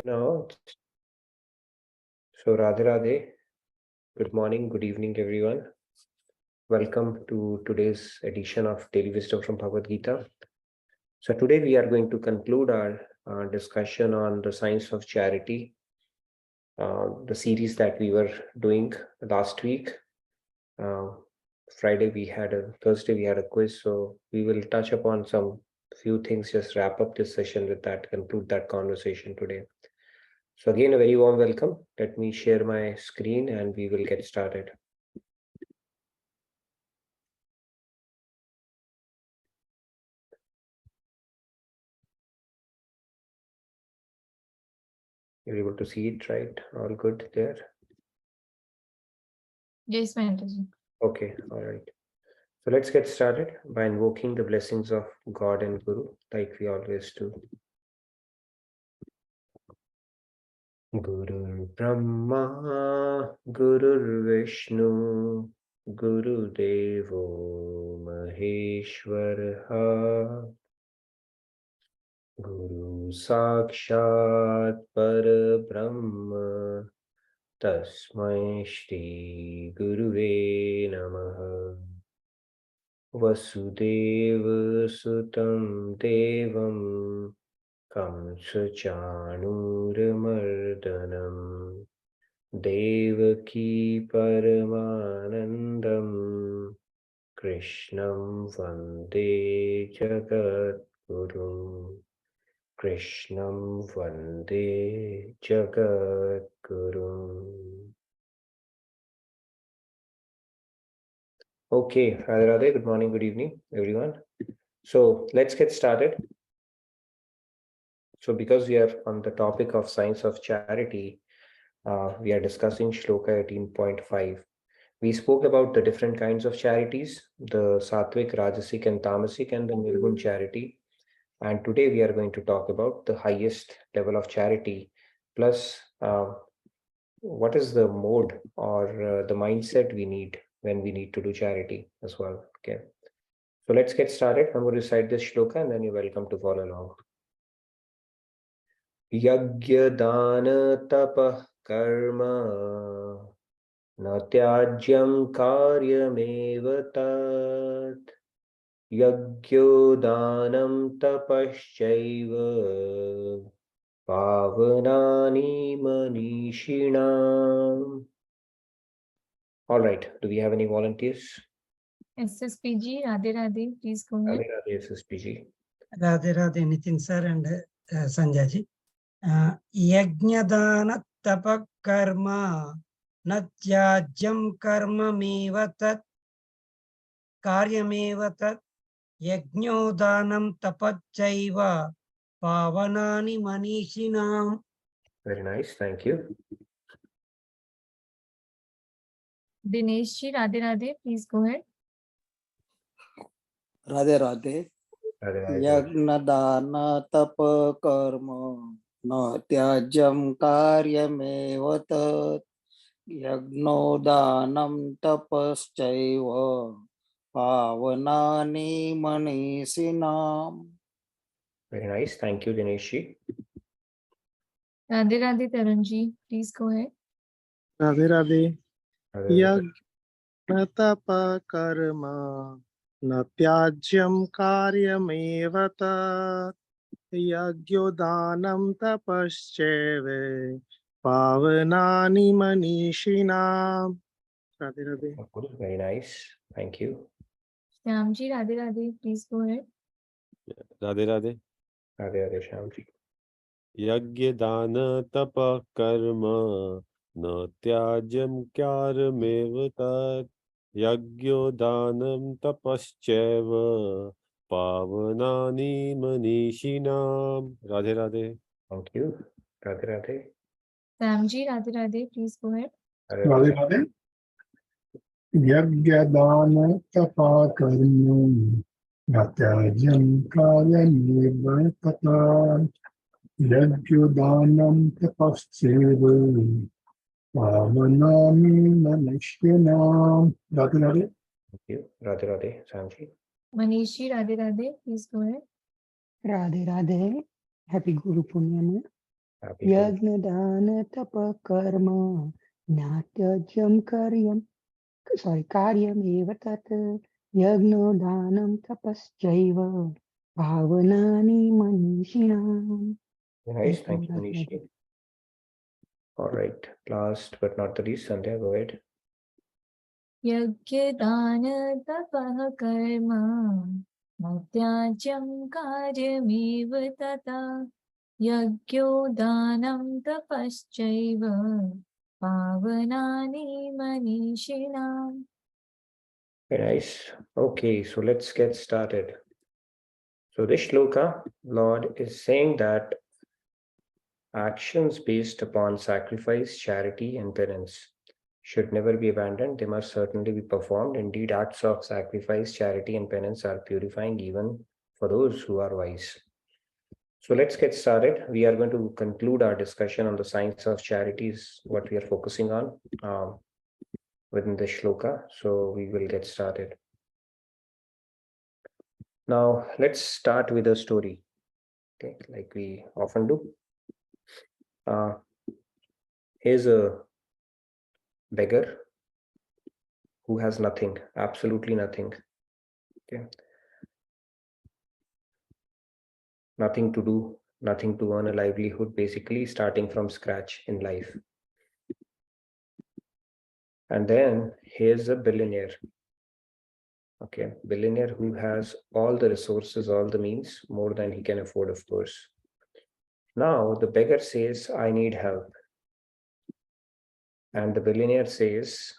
So Radhe Radhe, good morning, good evening, everyone. Welcome to today's edition of Daily Wisdom from Bhagavad Gita. So today we are going to conclude our discussion on the science of charity, the series that we were doing last week. Thursday we had a quiz, so we will touch upon some few things, just wrap up this session with that, conclude that conversation today. So again, a very warm welcome. Let me share my screen and we will get started. You're able to see it, right? All good there? Yes, Mantaji. Okay, all right. So let's get started by invoking the blessings of God and Guru, like we always do. Guru Brahma, Guru Vishnu, Guru Devo Maheshwara, Guru Sakshat Parabrahma, Tasmai Shri Guruve Namaha. Vasudeva Sutam Devam Kamsachanuramardanam Devaki Paramanandam Krishnam Vande Jagat Guru. Krishnam Vande Jagat Guru. Okay, Radhe Radhe, good morning, good evening, everyone. So let's get started. So because we are on the topic of science of charity, we are discussing Shloka 18.5. We spoke about the different kinds of charities, the Sattvic, Rajasic and Tamasic and the Nirgun charity. And today we are going to talk about the highest level of charity, plus what is the mode or the mindset we need when we need to do charity as well. Okay. So let's get started. I'm going to recite this shloka and then you're welcome to follow along. Yagya dana tapah karma na tyajyam karyameva tat yagyo danam tapaschaiva pavanani manishinam. All right. Do we have any volunteers? SSPG, Radhe Radhe, please go ahead. Radhe Radhe, SSPG. Radhe Radhe, Nitin sir and Sanjay ji. Yajnadana tapakarma natyajyam karma mevatat karyamevatat yajnodanam tapachaiva pavanani manishinam. Very nice. Thank you. Dinesh ji, Radhe Radhe, please go ahead. Radhe Radhe. Yagnadana tapa karma na tyajam karyameva tat yagnodanam tapaschaiva pavanani manisinam. Very nice. Thank you, Dinesh. Radhe Radhe, Tarun ji, please go ahead. Radhe Radhe. Yagnatapa karma natyajyam karyameva tat yagyodanam tapascheve pavanani manishinam. Radhe Radhe. Very nice. Thank you. Shyam ji, Radhe Radhe, please go ahead. Radhe Radhe. Radhe Radhe, Shyam ji. Yagya dana tapa karma na tyajam karyameva tat yagyo danam tapaschaiva pavanani manishinam. Radhe Radhe. Thank you. Radhe Radhe. Sam ji, Radhe Radhe, please go ahead. Radhe Radhe. Yagyadana tapa karma natyajam karyameva tat yagyodanam tapaschaiva pavanani manishinam. Radhe Radhe. Thank you. Radhe Radhe, Sam ji. Manish ji, Radhe Radhe, please go ahead. Radhe Radhe. Happy Guru Purnima. Happy for you. Yagna dana tapa karma natyajam karyam eva tat yagno danam tapaschaiva bhavanani manishinam. Nice. Thank Thank you, you, Radha Manishi. Radha. All right. Last but not the least, Sandhya, go ahead. Yagya tapah karma natyajam karyameva tata yagyo danam tapaschaiva pavanani manishinam. Very nice. Okay, so let's get started. So this shloka, Lord is saying that actions based upon sacrifice, charity, and penance should never be abandoned. They must certainly be performed. Indeed, acts of sacrifice, charity, and penance are purifying even for those who are wise. So let's get started. We are going to conclude our discussion on the science of charity, is what we are focusing on within the shloka. So we will get started. Now, let's start with a story, okay, like we often do. Here's a beggar who has nothing, absolutely nothing. Okay. Nothing to do, nothing to earn a livelihood, basically starting from scratch in life. And then here's a billionaire. Okay, billionaire who has all the resources, all the means, more than he can afford, of course. Now the beggar says, I need help. And the billionaire says,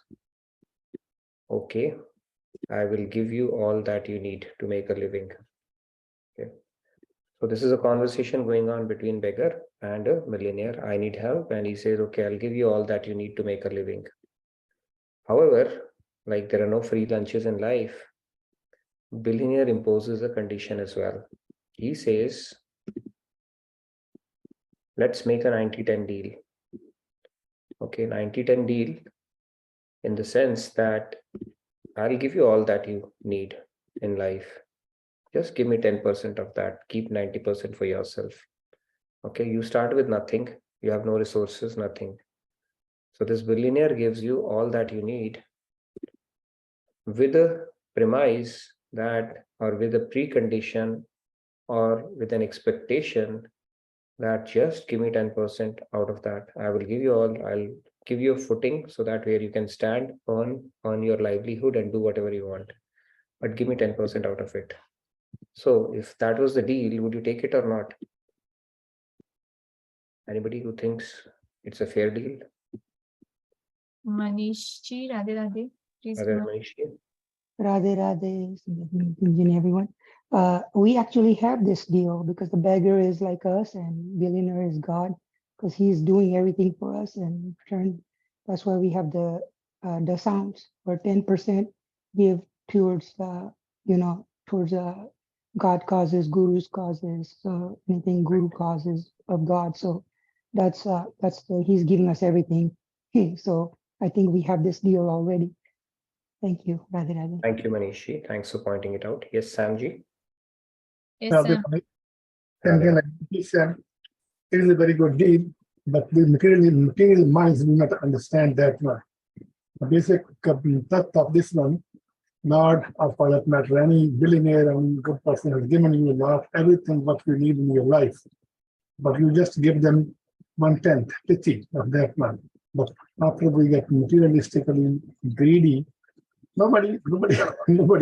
okay, I will give you all that you need to make a living. Okay. So this is a conversation going on between beggar and a millionaire. I need help. And he says, okay, I'll give you all that you need to make a living. However, like there are no free lunches in life, billionaire imposes a condition as well. He says, let's make a 90-10 deal. Okay, 90-10 deal in the sense that I'll give you all that you need in life. Just give me 10% of that. Keep 90% for yourself. Okay, you start with nothing. You have no resources, nothing. So this billionaire gives you all that you need with a premise that, or with a precondition, or with an expectation that just give me 10% out of that. I will give you all, I'll give you a footing so that where you can stand on your livelihood and do whatever you want. But give me 10% out of it. So if that was the deal, would you take it or not? Anybody who thinks it's a fair deal? Manishji, Radhe Radhe, please go Other ahead. Manishi? Radhe Radhe, and everyone. We actually have this deal because the beggar is like us and billionaire is God because he's doing everything for us and in return, that's why we have the sounds where 10% give towards towards God causes, Guru's causes, anything Guru causes of God. So he's giving us everything. So I think we have this deal already. Thank you, Radhe Radhe. Thank you, Manishi. Thanks for pointing it out. Yes, Samji? Yes, Now, Sam. and again, like he said, it is a very good deed, but the material minds do not understand that one. The basic thought of this one, Lord, or for that matter, any billionaire, any good person has given you a lot, everything what you need in your life, but you just give them 1/10, 50 of that one. But after we get materialistically greedy, nobody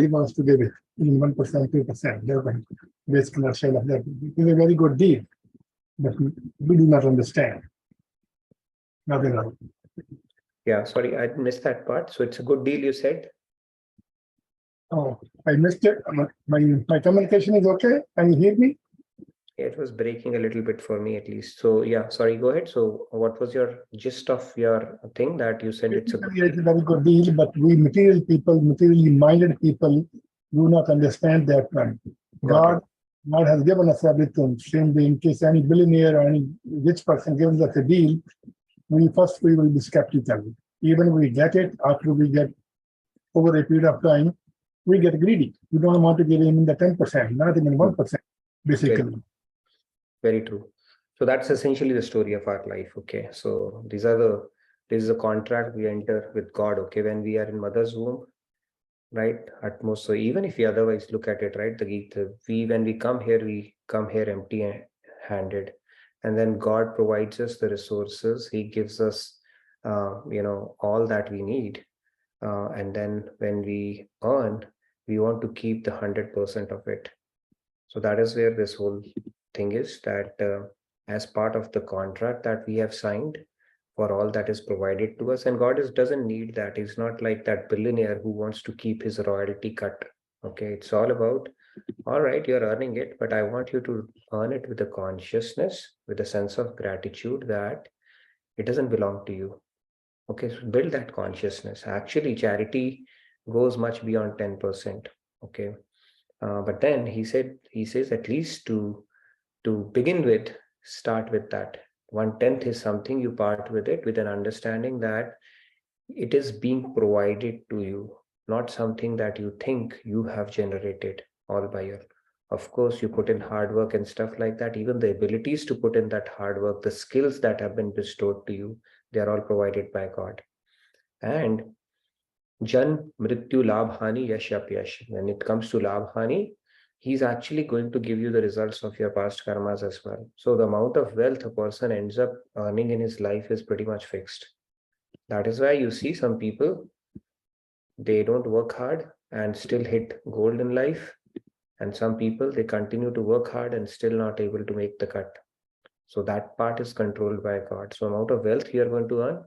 wants to give it, even 1%, 2%. They're going to waste commercial of that. It's a very good deed, but we do not understand. Not at all. Yeah, sorry, I missed that part. So it's a good deal, you said? Oh, I missed it. My communication is okay. Can you hear me? It was breaking a little bit for me at least. So yeah, sorry, go ahead. So what was your gist of your thing that you said it's a good It's a very good deal, but we material people, materially minded people do not understand that one. Got it. God has given us everything. Same way, in case any billionaire or any rich person gives us a deal, we will be skeptical. Even we get it, after we get over a period of time, we get greedy. We don't want to give him the 10%, not even 1%, basically. Very true. So that's essentially the story of our life. Okay, so this is a contract we enter with God. Okay, when we are in mother's womb, right? At most, so even if we otherwise look at it, right, the Gita, when we come here empty-handed, and then God provides us the resources. He gives us, all that we need, and then when we earn, we want to keep the 100% of it. So that is where this whole thing is, that as part of the contract that we have signed for all that is provided to us, and God doesn't need that. He's not like that billionaire who wants to keep his royalty cut. Okay, it's all about, all right, you're earning it, but I want you to earn it with a consciousness, with a sense of gratitude that it doesn't belong to you. Okay, so build that consciousness. Actually, charity goes much beyond 10%. Okay, but then he says at least to begin with, start with that. 1/10 is something you part with it with an understanding that it is being provided to you, not something that you think you have generated all by your. Of course, you put in hard work and stuff like that. Even the abilities to put in that hard work, the skills that have been bestowed to you, they are all provided by God. And Jan Mrityu Labh Hani Yash Apyash. When it comes to Labh Hani, he's actually going to give you the results of your past karmas as well. So the amount of wealth a person ends up earning in his life is pretty much fixed. That is why you see some people, they don't work hard and still hit gold in life. And some people, they continue to work hard and still not able to make the cut. So that part is controlled by God. So amount of wealth you are going to earn,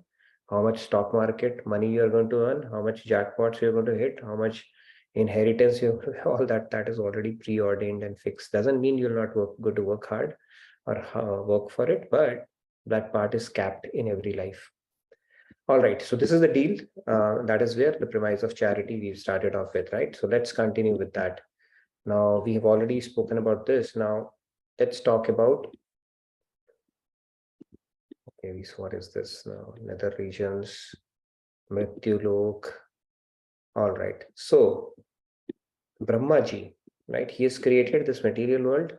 how much stock market money you are going to earn, how much jackpots you're going to hit, how much inheritance you all that is already preordained and fixed. Doesn't mean you'll not go to work hard or work for it, but that part is capped in every life. All right, so this is the deal. That is where the premise of charity we've started off with, right? So let's continue with that. Now we have already spoken about this. Now let's talk about, okay, what is this now? Nether regions, Mrityulok. All right, so Brahmaji, right? He has created this material world.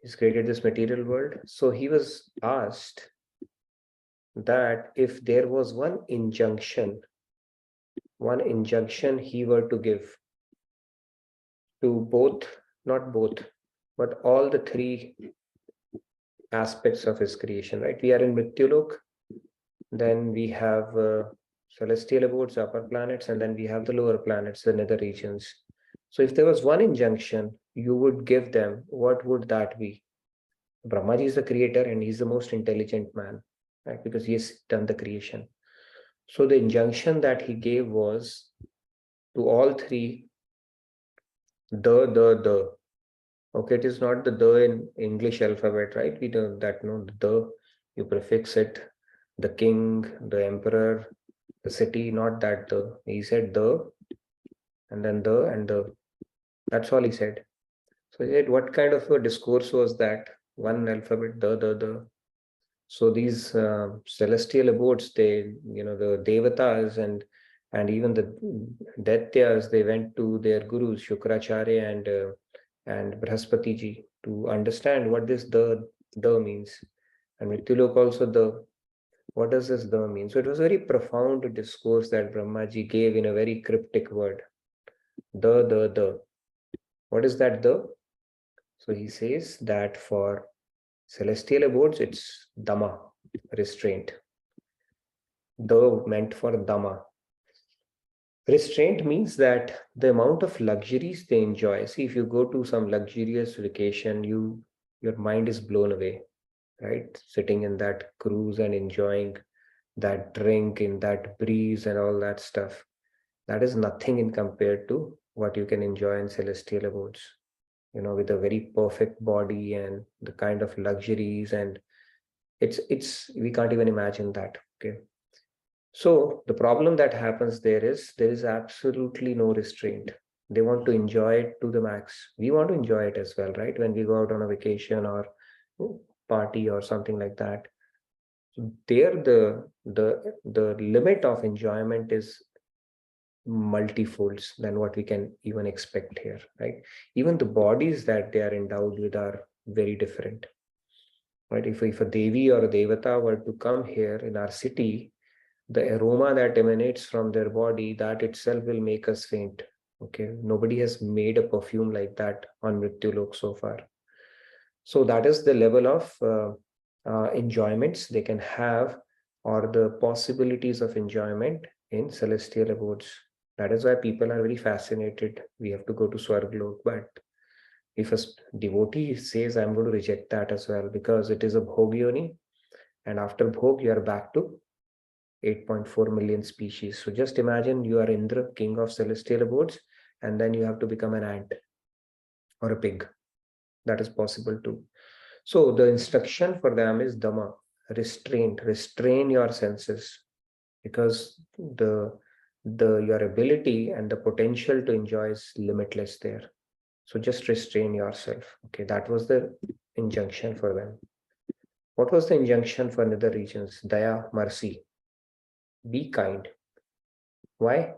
He's created this material world. So he was asked that if there was one injunction he were to give to both, not both, but all the three aspects of his creation, right? We are in Mrityulok, then we have celestial abodes, upper planets, and then we have the lower planets, the nether regions. So if there was one injunction you would give them, what would that be? Brahmaji is the creator and he's the most intelligent man, right? Because he has done the creation. So the injunction that he gave was to all three, the. Okay, it is not the in English alphabet, right? We know that, no, the, you prefix it, the king, the emperor, the city, not that the. He said the, and then the, and the. That's all he said. So he said, what kind of a discourse was that? One alphabet, the. So these celestial abodes, they, the devatas and even the daityas, they went to their gurus, Shukracharya and Brahaspati ji, to understand what this the means. And Mrityulok also the, what does this the mean? So it was a very profound discourse that Brahmaji gave in a very cryptic word. The. What is that the? So he says that for celestial abodes, it's Dhamma, restraint. The meant for Dhamma. Restraint means that the amount of luxuries they enjoy. See, if you go to some luxurious vacation, your mind is blown away, right? Sitting in that cruise and enjoying that drink in that breeze and all that stuff. That is nothing in compared to what you can enjoy in celestial abodes, with a very perfect body and the kind of luxuries, and it's we can't even imagine that. Okay. So the problem that happens there is absolutely no restraint. They want to enjoy it to the max. We want to enjoy it as well, right? When we go out on a vacation or party or something like that. There the limit of enjoyment is multifolds than what we can even expect here, right? Even the bodies that they are endowed with are very different. right? If a Devi or a Devata were to come here in our city, the aroma that emanates from their body, that itself will make us faint. Okay, nobody has made a perfume like that on Mrityulok so far. So that is the level of enjoyments they can have, or the possibilities of enjoyment in celestial abodes. That is why people are very fascinated. We have to go to Swarglok, but if a devotee says, I'm going to reject that as well, because it is a bhogyoni, and after bhog, you are back to 8.4 million species. So just imagine you are Indra, king of celestial abodes, and then you have to become an ant or a pig. That is possible too. So the instruction for them is Dhamma, restrain your senses, because your ability and the potential to enjoy is limitless there. So just restrain yourself. Okay, that was the injunction for them. What was the injunction for nether regions? Daya, mercy. Be kind. Why?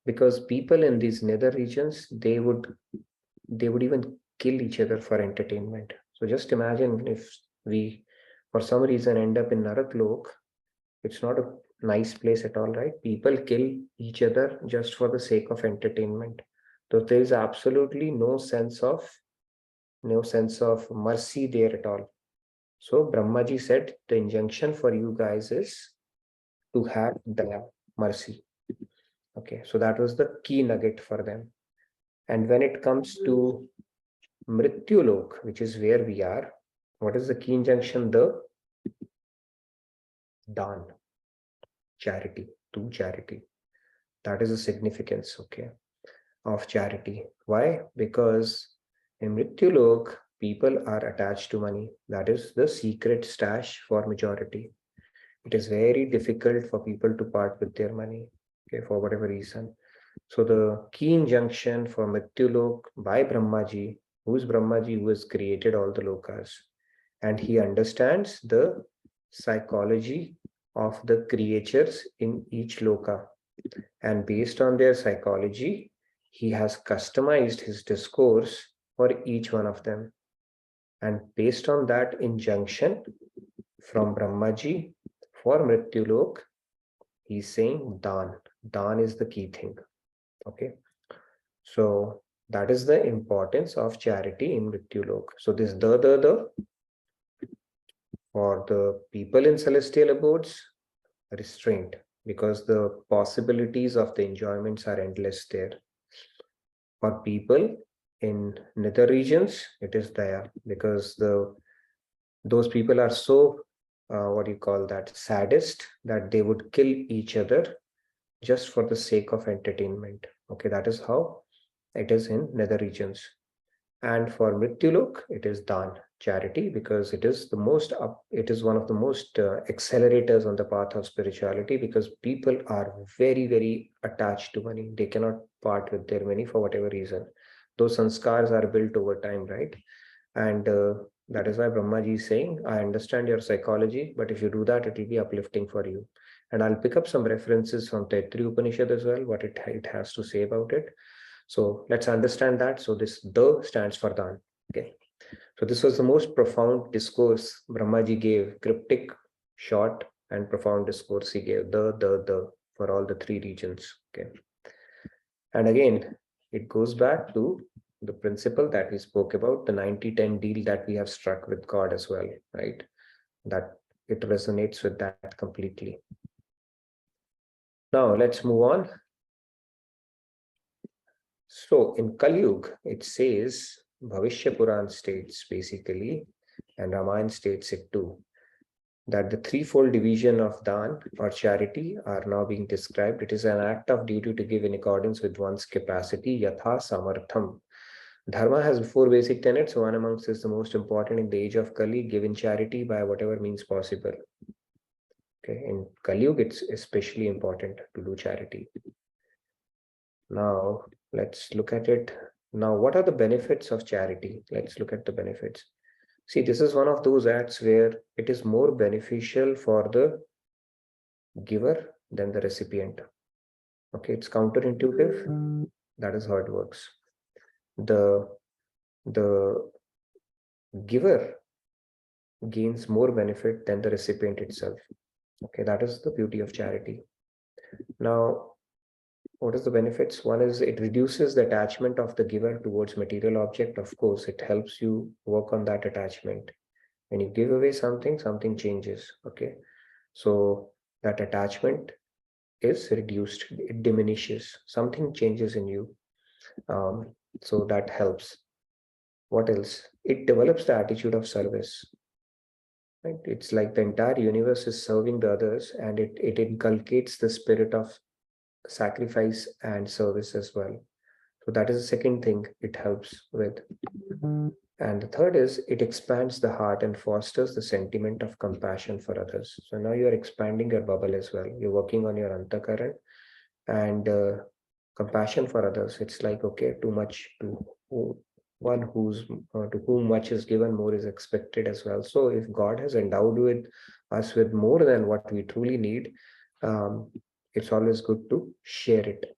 Because people in these nether regions, they would even kill each other for entertainment. So just imagine if we, for some reason, end up in Naraklok. It's not a nice place at all, right? People kill each other just for the sake of entertainment. So there is absolutely no sense of mercy there at all. So Brahmaji said the injunction for you guys is to have daya, mercy. Okay, so that was the key nugget for them. And when it comes to Mrityulok, which is where we are, what is the key injunction? The dan, charity, to charity. That is the significance, okay, of charity. Why? Because in Mrityulok, people are attached to money. That is the secret stash for majority. It is very difficult for people to part with their money, okay, for whatever reason. So the key injunction for Mrityulok by Brahmaji, who is Brahmaji, who has created all the lokas, and he understands the psychology of the creatures in each loka. And based on their psychology, he has customized his discourse for each one of them. And based on that injunction from Brahmaji for Mrityulok, he's saying Dan. Dan is the key thing. Okay. So that is the importance of charity in Mrityulok. So this the for the people in celestial abodes, restraint, because the possibilities of the enjoyments are endless there. For people in nether regions, it is daya, because those people are so what do you call that, sadist, that they would kill each other just for the sake of entertainment. Okay, that is how it is in nether regions. And for Mrityulok, it is dan, charity, because it is one of the most accelerators on the path of spirituality, because people are very, very attached to money. They cannot part with their money for whatever reason. Those sanskars are built over time, right? And that is why Brahmaji is saying, I understand your psychology, but if you do that, it will be uplifting for you. And I'll pick up some references from Taittiriya Upanishad as well, what it has to say about it. So let's understand that. So this the stands for Dan. Okay. So this was the most profound discourse Brahmaji gave, cryptic, short, and profound discourse he gave, the for all the three regions. Okay. And again, it goes back to the principle that we spoke about, the 90-10 deal that we have struck with God as well, right? That it resonates with that completely. Now let's move on. So in Kali Yuga, it says, Bhavishya Puran states basically, and Ramayana states it too, that the threefold division of Dan or charity are now being described. It is an act of duty to give in accordance with one's capacity, yatha samartham. Dharma has four basic tenets. One amongst is the most important in the age of Kali, give in charity by whatever means possible. Okay, in Kali Yuga, it's especially important to do charity. Now, let's look at it. Now, what are the benefits of charity? Let's look at the benefits. See, this is one of those acts where it is more beneficial for the giver than the recipient. Okay, it's counterintuitive. That is how it works. The giver gains more benefit than the recipient itself. Okay, that is the beauty of charity. Now, what is the benefits? One is it reduces the attachment of the giver towards material object. Of course, it helps you work on that attachment. When you give away something, something changes. Okay, so that attachment is reduced, it diminishes, something changes in you. So that helps. What else? It develops the attitude of service. Right? It's like the entire universe is serving the others, and it inculcates the spirit of sacrifice and service as well. So that is the second thing it helps with. And the third is it expands the heart and fosters the sentiment of compassion for others. So now you're expanding your bubble as well. You're working on your antakaran and compassion for others. It's like, okay, too much to one who's to whom much is given, more is expected as well. So if God has endowed with us with more than what we truly need, it's always good to share it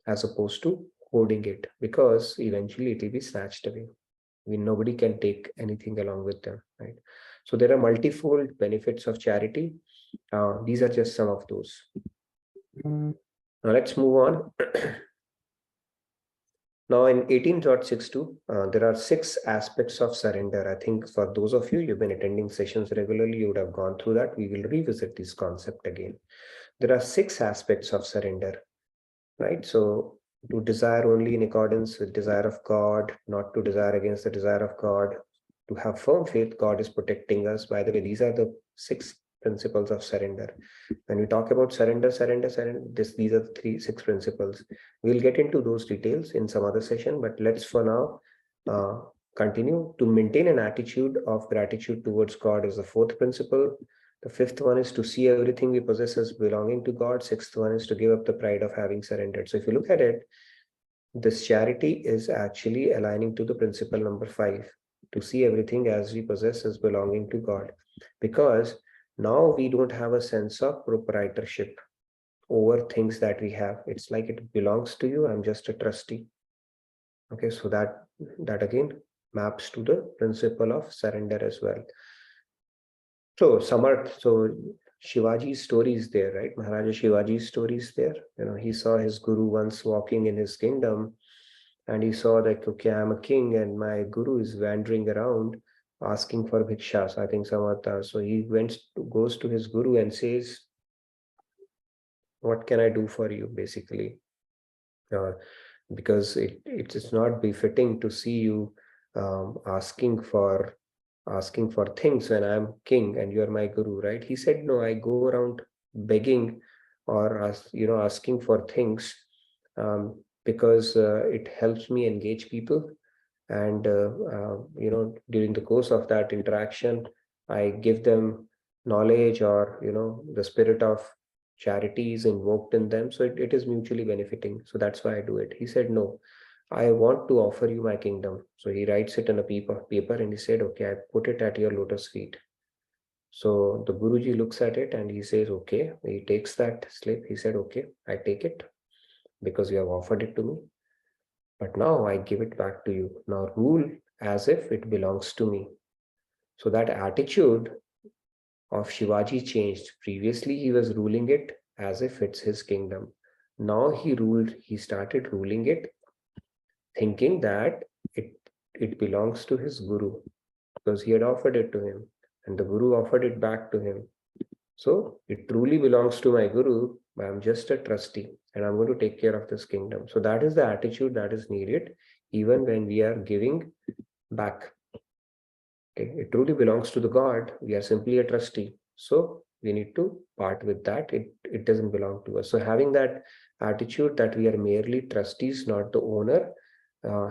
as opposed to hoarding it, because eventually it will be snatched away. Nobody can take anything along with them, right? So there are multifold benefits of charity. These are just some of those. Now let's move on. Now in 18.62, there are 6 aspects of surrender. I think for those of you, you've been attending sessions regularly, you would have gone through that. We will revisit this concept again. There are 6 aspects of surrender, right? So to desire only in accordance with desire of God, not to desire against the desire of God, to have firm faith, God is protecting us. By the way, these are the 6 principles of surrender. When we talk about surrender, these are the 6 principles. We'll get into those details in some other session, but let's for now continue. To maintain an attitude of gratitude towards God is the 4th principle. The 5th one is to see everything we possess as belonging to God. 6th one is to give up the pride of having surrendered. So if you look at it, this charity is actually aligning to the principle number 5, to see everything as we possess as belonging to God. Because now we don't have a sense of proprietorship over things that we have. It's like it belongs to you. I'm just a trustee. Okay, so that again maps to the principle of surrender as well. So Shivaji's story is there, right? Maharaja Shivaji's story is there. He saw his guru once walking in his kingdom, and he saw that, okay, I'm a king and my guru is wandering around asking for bhikshas, I think samata. So he goes to his guru and says, what can I do for you, basically? Because it is not befitting to see you asking for things when I'm king and you're my guru, right? He said, no, I go around begging or asking for things because it helps me engage people, and during the course of that interaction I give them knowledge, or the spirit of charity is invoked in them, so it is mutually benefiting. So that's why I do it. He said, no, I want to offer you my kingdom. So he writes it on a paper and he said, okay, I put it at your lotus feet. So the Guruji looks at it and he says, okay. He takes that slip. He said, okay, I take it because you have offered it to me. But now I give it back to you. Now rule as if it belongs to me. So that attitude of Shivaji changed. Previously, he was ruling it as if it's his kingdom. Now he started ruling it thinking that it belongs to his guru, because he had offered it to him and the guru offered it back to him. So it truly belongs to my guru, but I'm just a trustee and I'm going to take care of this kingdom. So that is the attitude that is needed even when we are giving back. Okay, it truly belongs to the God. We are simply a trustee. So we need to part with that. It doesn't belong to us. So having that attitude that we are merely trustees, not the owner,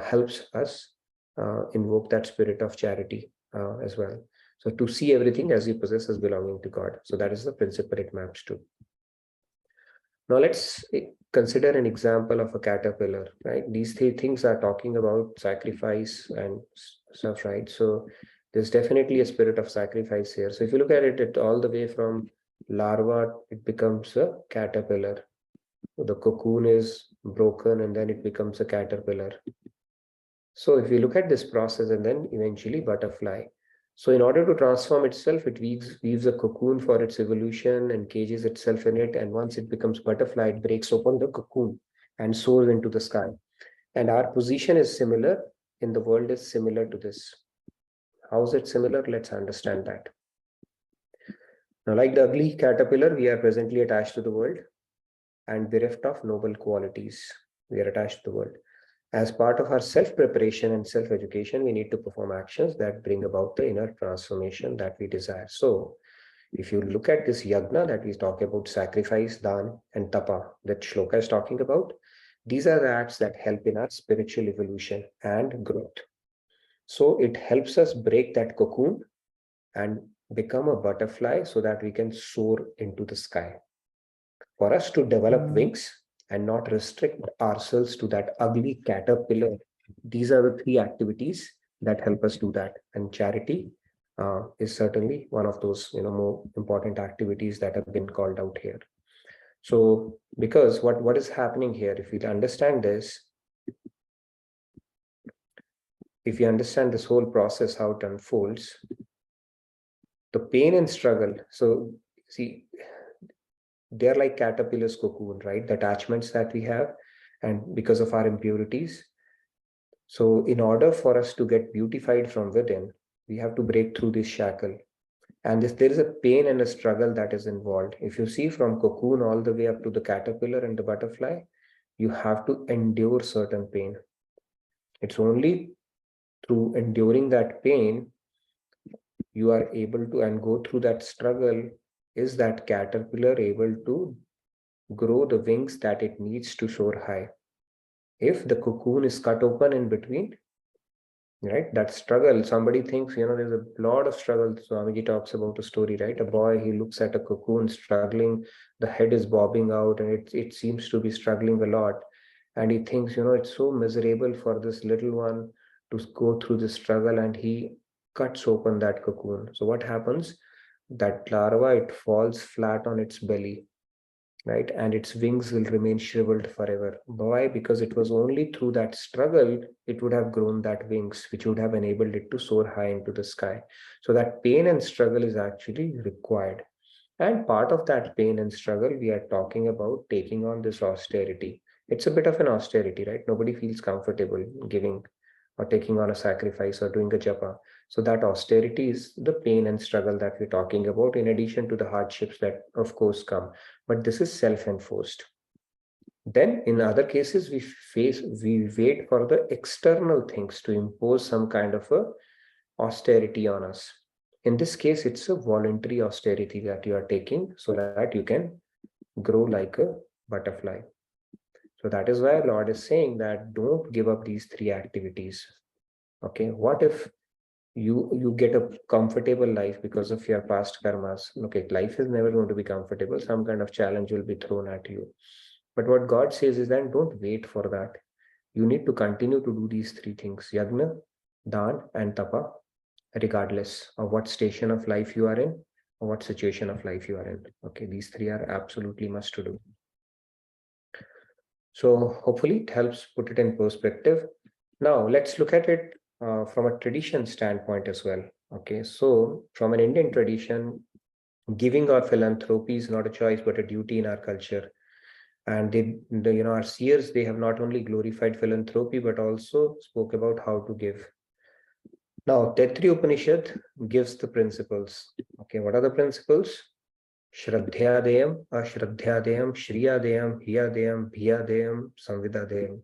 helps us invoke that spirit of charity as well. So to see everything as we possess as belonging to God. So that is the principle it maps to. Now let's consider an example of a caterpillar, right? These 3 things are talking about sacrifice and stuff, right? So there's definitely a spirit of sacrifice here. So if you look at it all the way from larva, it becomes a caterpillar. The cocoon is broken and then it becomes a caterpillar. So if you look at this process and then eventually butterfly. So in order to transform itself, it weaves a cocoon for its evolution and cages itself in it. And once it becomes butterfly, it breaks open the cocoon and soars into the sky. And our position is similar in the world, is similar to this. How is it similar? Let's understand that. Now, like the ugly caterpillar, we are presently attached to the world and bereft of noble qualities. We are attached to the world. As part of our self-preparation and self-education, we need to perform actions that bring about the inner transformation that we desire. So, if you look at this yagna that we talk about, sacrifice, dan, and tapa, that shloka is talking about, these are the acts that help in our spiritual evolution and growth. So it helps us break that cocoon and become a butterfly so that we can soar into the sky. For us to develop wings and not restrict ourselves to that ugly caterpillar, these are the three activities that help us do that. And charity is certainly one of those more important activities that have been called out here. So because what is happening here, if we understand this, if you understand this whole process, how it unfolds, the pain and struggle. So see, they're like caterpillar's cocoon, right? The attachments that we have, and because of our impurities. So in order for us to get beautified from within, we have to break through this shackle. And there is a pain and a struggle that is involved. If you see from cocoon all the way up to the caterpillar and the butterfly, you have to endure certain pain. It's only through enduring that pain you are able to, and go through that struggle, is that caterpillar able to grow the wings that it needs to soar high. If the cocoon is cut open in between, right, that struggle, somebody thinks, there's a lot of struggle. Swamiji talks about a story, right? A boy, he looks at a cocoon struggling, the head is bobbing out, and it seems to be struggling a lot. And he thinks, it's so miserable for this little one to go through this struggle, and he cuts open that cocoon. So what happens? That larva, it falls flat on its belly, right? And its wings will remain shriveled forever. Why? Because it was only through that struggle it would have grown that wings, which would have enabled it to soar high into the sky. So that pain and struggle is actually required. And part of that pain and struggle, we are talking about taking on this austerity. It's a bit of an austerity, right? Nobody feels comfortable giving or taking on a sacrifice or doing a japa. So that austerity is the pain and struggle that we're talking about, in addition to the hardships that of course come. But this is self-enforced. Then in other cases, we wait for the external things to impose some kind of a austerity on us. In this case, it's a voluntary austerity that you are taking so that you can grow like a butterfly. So that is why Lord is saying that don't give up these three activities. Okay, what if you get a comfortable life because of your past karmas? Okay, life is never going to be comfortable. Some kind of challenge will be thrown at you. But what God says is that don't wait for that. You need to continue to do these three things: yagna, dan, and tapa, regardless of what station of life you are in or what situation of life you are in. Okay, these three are absolutely must to do. So hopefully it helps put it in perspective. Now let's look at it from a tradition standpoint as well. Okay, so from an Indian tradition, giving or philanthropy is not a choice but a duty in our culture. And our seers, they have not only glorified philanthropy but also spoke about how to give. Now, Taittiriya Upanishad gives the principles. Okay, what are the principles? Shraddhyadeyam, Ashraddhyadeyam, Shriyadeyam, Hiyadeyam, Bhiyadeyam, Samvidadeyam.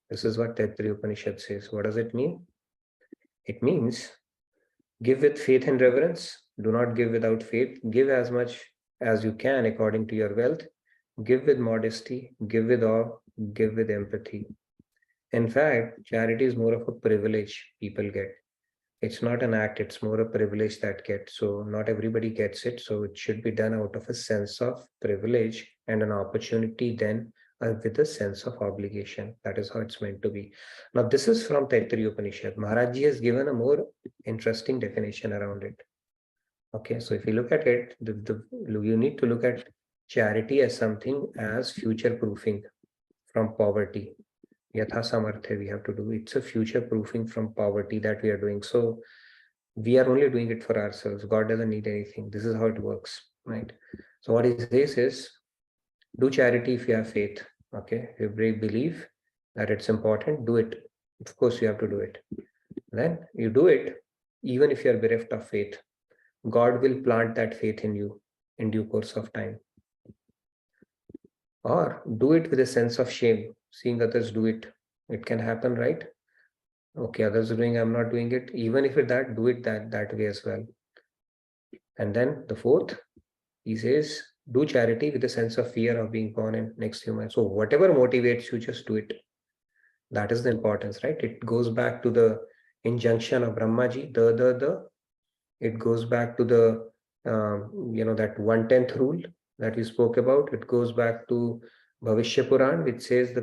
This is what Taittiriya Upanishad says. What does it mean? It means give with faith and reverence. Do not give without faith. Give as much as you can according to your wealth. Give with modesty. Give with awe. Give with empathy. In fact, charity is more of a privilege people get. It's not an act, it's more a privilege that gets. So not everybody gets it. So it should be done out of a sense of privilege and an opportunity, then with a sense of obligation. That is how it's meant to be. Now, this is from Taittiriya Upanishad. Maharaj Ji has given a more interesting definition around it. Okay, so if you look at it, you need to look at charity as something as future proofing from poverty. Yatha samarthya we have to do. It's a future proofing from poverty that we are doing. So we are only doing it for ourselves. God doesn't need anything. This is how it works, right? So what he says is, do charity if you have faith. Okay, if you believe that it's important, do it. Of course, you have to do it. Then you do it, even if you are bereft of faith. God will plant that faith in you in due course of time. Or do it with a sense of shame, seeing others do it. It can happen, right? Okay, others are doing, I'm not doing it. Even if it that, do it that way as well. And then the fourth, he says, do charity with a sense of fear of being born in next human. So whatever motivates you, just do it. That is the importance, right? It goes back to the injunction of Brahmaji, the. It goes back to the, that 1/10 rule that we spoke about. It goes back to Bhavishya Puran, which says the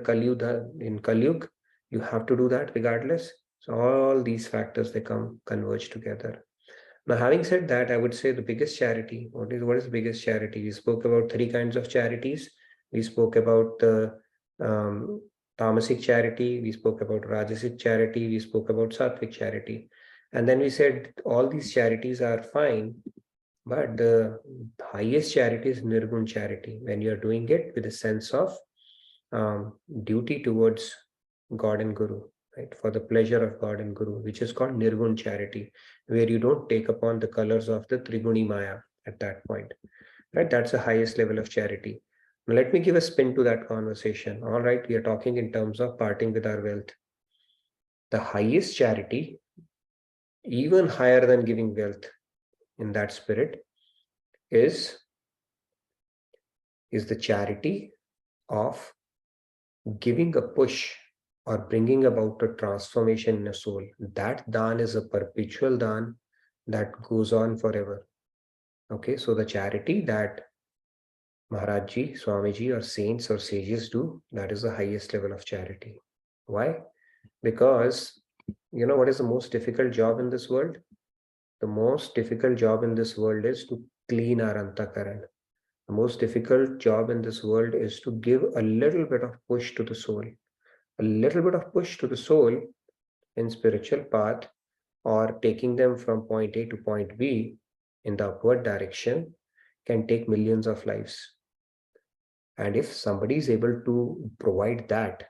in Kalyug, you have to do that regardless. So all these factors, they converge together. Now, having said that, I would say the biggest charity, what is the biggest charity? We spoke about 3 kinds of charities. We spoke about the tamasic charity, we spoke about rajasic charity, we spoke about sattvic charity. And then we said all these charities are fine, but the highest charity is nirgun charity, when you're doing it with a sense of duty towards God and Guru, right? For the pleasure of God and Guru, which is called nirgun charity, where you don't take upon the colors of the Triguni Maya at that point, right? That's the highest level of charity. Now, let me give a spin to that conversation. All right, we are talking in terms of parting with our wealth. The highest charity, even higher than giving wealth in that spirit, is the charity of giving a push or bringing about a transformation in a soul. That dhan is a perpetual dhan that goes on forever. Okay, so the charity that Maharajji, Swamiji, or saints or sages do, that is the highest level of charity. Why? Because you know what is the most difficult job in this world? The most difficult job in this world is to clean our antakaran. The most difficult job in this world is to give a little bit of push to the soul. A little bit of push to the soul in spiritual path, or taking them from point A to point B in the upward direction, can take millions of lives. And if somebody is able to provide that,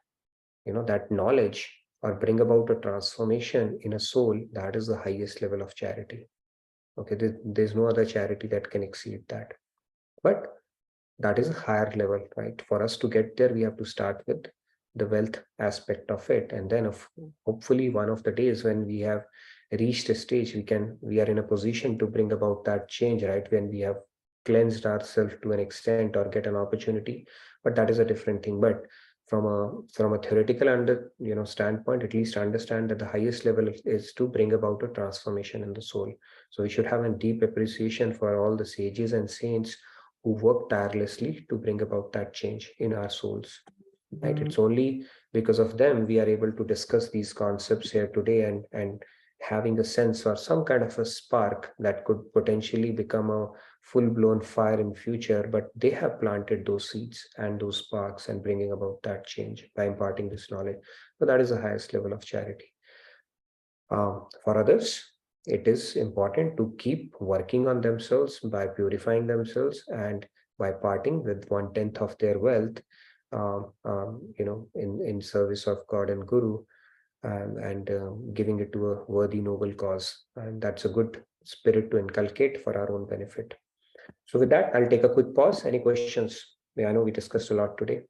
that knowledge, or bring about a transformation in a soul, that is the highest level of charity. Okay, there's no other charity that can exceed that. But that is a higher level, right? For us to get there, we have to start with the wealth aspect of it. And then hopefully one of the days when we have reached a stage, we are in a position to bring about that change, right? When we have cleansed ourselves to an extent or get an opportunity. But that is a different thing. But from a theoretical standpoint, at least understand that the highest level is to bring about a transformation in the soul. So we should have a deep appreciation for all the sages and saints who work tirelessly to bring about that change in our souls. Right? It's only because of them we are able to discuss these concepts here today, and having a sense or some kind of a spark that could potentially become a full-blown fire in future. But they have planted those seeds and those sparks and bringing about that change by imparting this knowledge. So that is the highest level of charity. For others, it is important to keep working on themselves by purifying themselves and by parting with 1/10 of their wealth, in service of God and Guru, and giving it to a worthy, noble cause. And that's a good spirit to inculcate for our own benefit. So with that, I'll take a quick pause. Any questions? I know we discussed a lot today.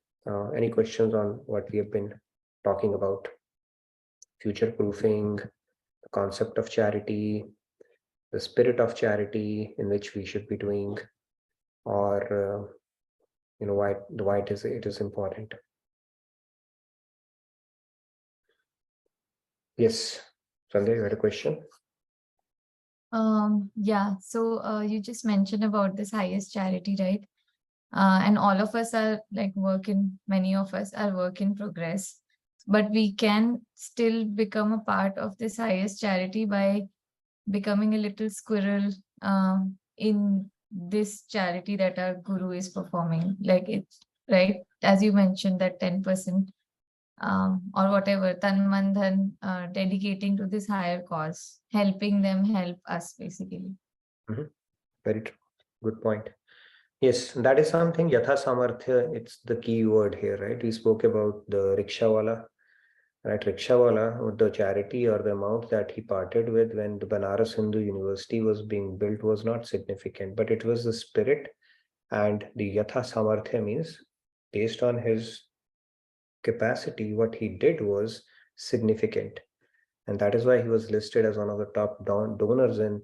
Any questions on what we have been talking about? Future proofing, the concept of charity, the spirit of charity in which we should be doing, or why it is important. Yes, Sanjay, you had a question? Yeah, so you just mentioned about this highest charity, right? And all of us are like many of us are work in progress, but we can still become a part of this highest charity by becoming a little squirrel in this charity that our guru is performing. Like it's right, as you mentioned, that 10% or whatever, tan man dhan, dedicating to this higher cause, helping them help us basically. Very true. Good point. Yes, that is something, Yatha Samarthya, it's the key word here, right? We spoke about the rickshawala, right? Rickshawala, or the charity or the amount that he parted with when the Banaras Hindu University was being built was not significant, but it was the spirit, and the Yatha Samarthya means based on his capacity, what he did was significant. And that is why he was listed as one of the top donors in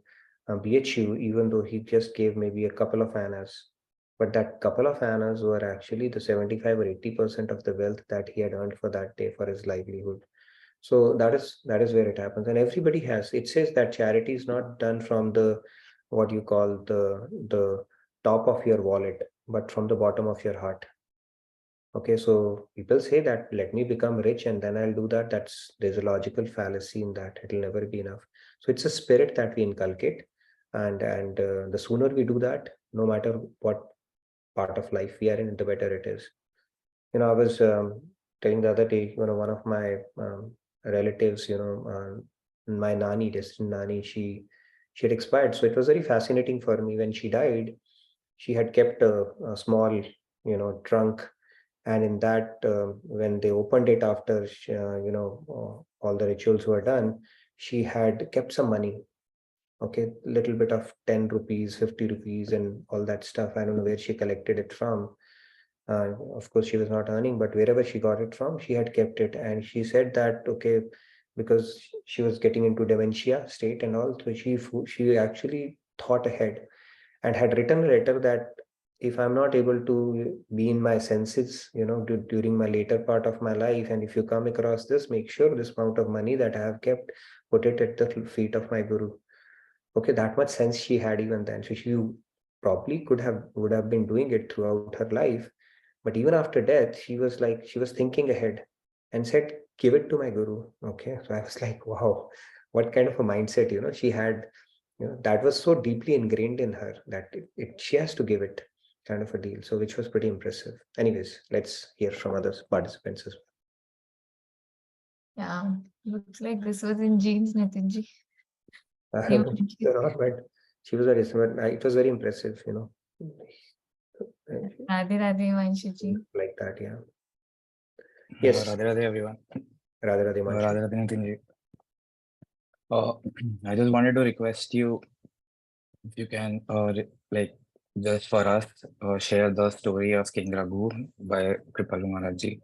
BHU, even though he just gave maybe a couple of annas. But that couple of annas were actually the 75 or 80% of the wealth that he had earned for that day for his livelihood. So that is where it happens. And everybody has, it says that charity is not done from the what you call the top of your wallet, but from the bottom of your heart. Okay, so people say that let me become rich and then I'll do that. There's a logical fallacy in that. It'll never be enough. So it's a spirit that we inculcate, and the sooner we do that, no matter what part of life we are in, the better it is. I was telling the other day, one of my relatives, my nani, distant nani, she had expired. So it was very fascinating for me when she died. She had kept a small, trunk, and in that when they opened it after all the rituals were done, she had kept some money. Okay, little bit of 10 rupees, 50 rupees and all that stuff. I don't know where she collected it from. Of course she was not earning, but wherever she got it from, she had kept it. And she said that, okay, because she was getting into dementia state and all, so she actually thought ahead and had written a letter that if I'm not able to be in my senses, during my later part of my life, and if you come across this, make sure this amount of money that I have kept, put it at the feet of my guru. Okay, that much sense she had even then. So she probably would have been doing it throughout her life. But even after death, she was thinking ahead and said, give it to my guru. Okay. So I was like, wow, what kind of a mindset, she had, that was so deeply ingrained in her that she has to give it, kind of a deal. So which was pretty impressive. Anyways, let's hear from other participants as well. Yeah, looks like this was in genes, Nitinji. But she was very smart. It was very impressive, Radhe Radhe Manshiji. Like that, yeah. Yes. Radhe Radhe everyone. Radhe Radhe Manshi. Radhe Radhe Nitinji. I just wanted to request you if you can just for us share the story of King Raghu by Kripalu Maharajji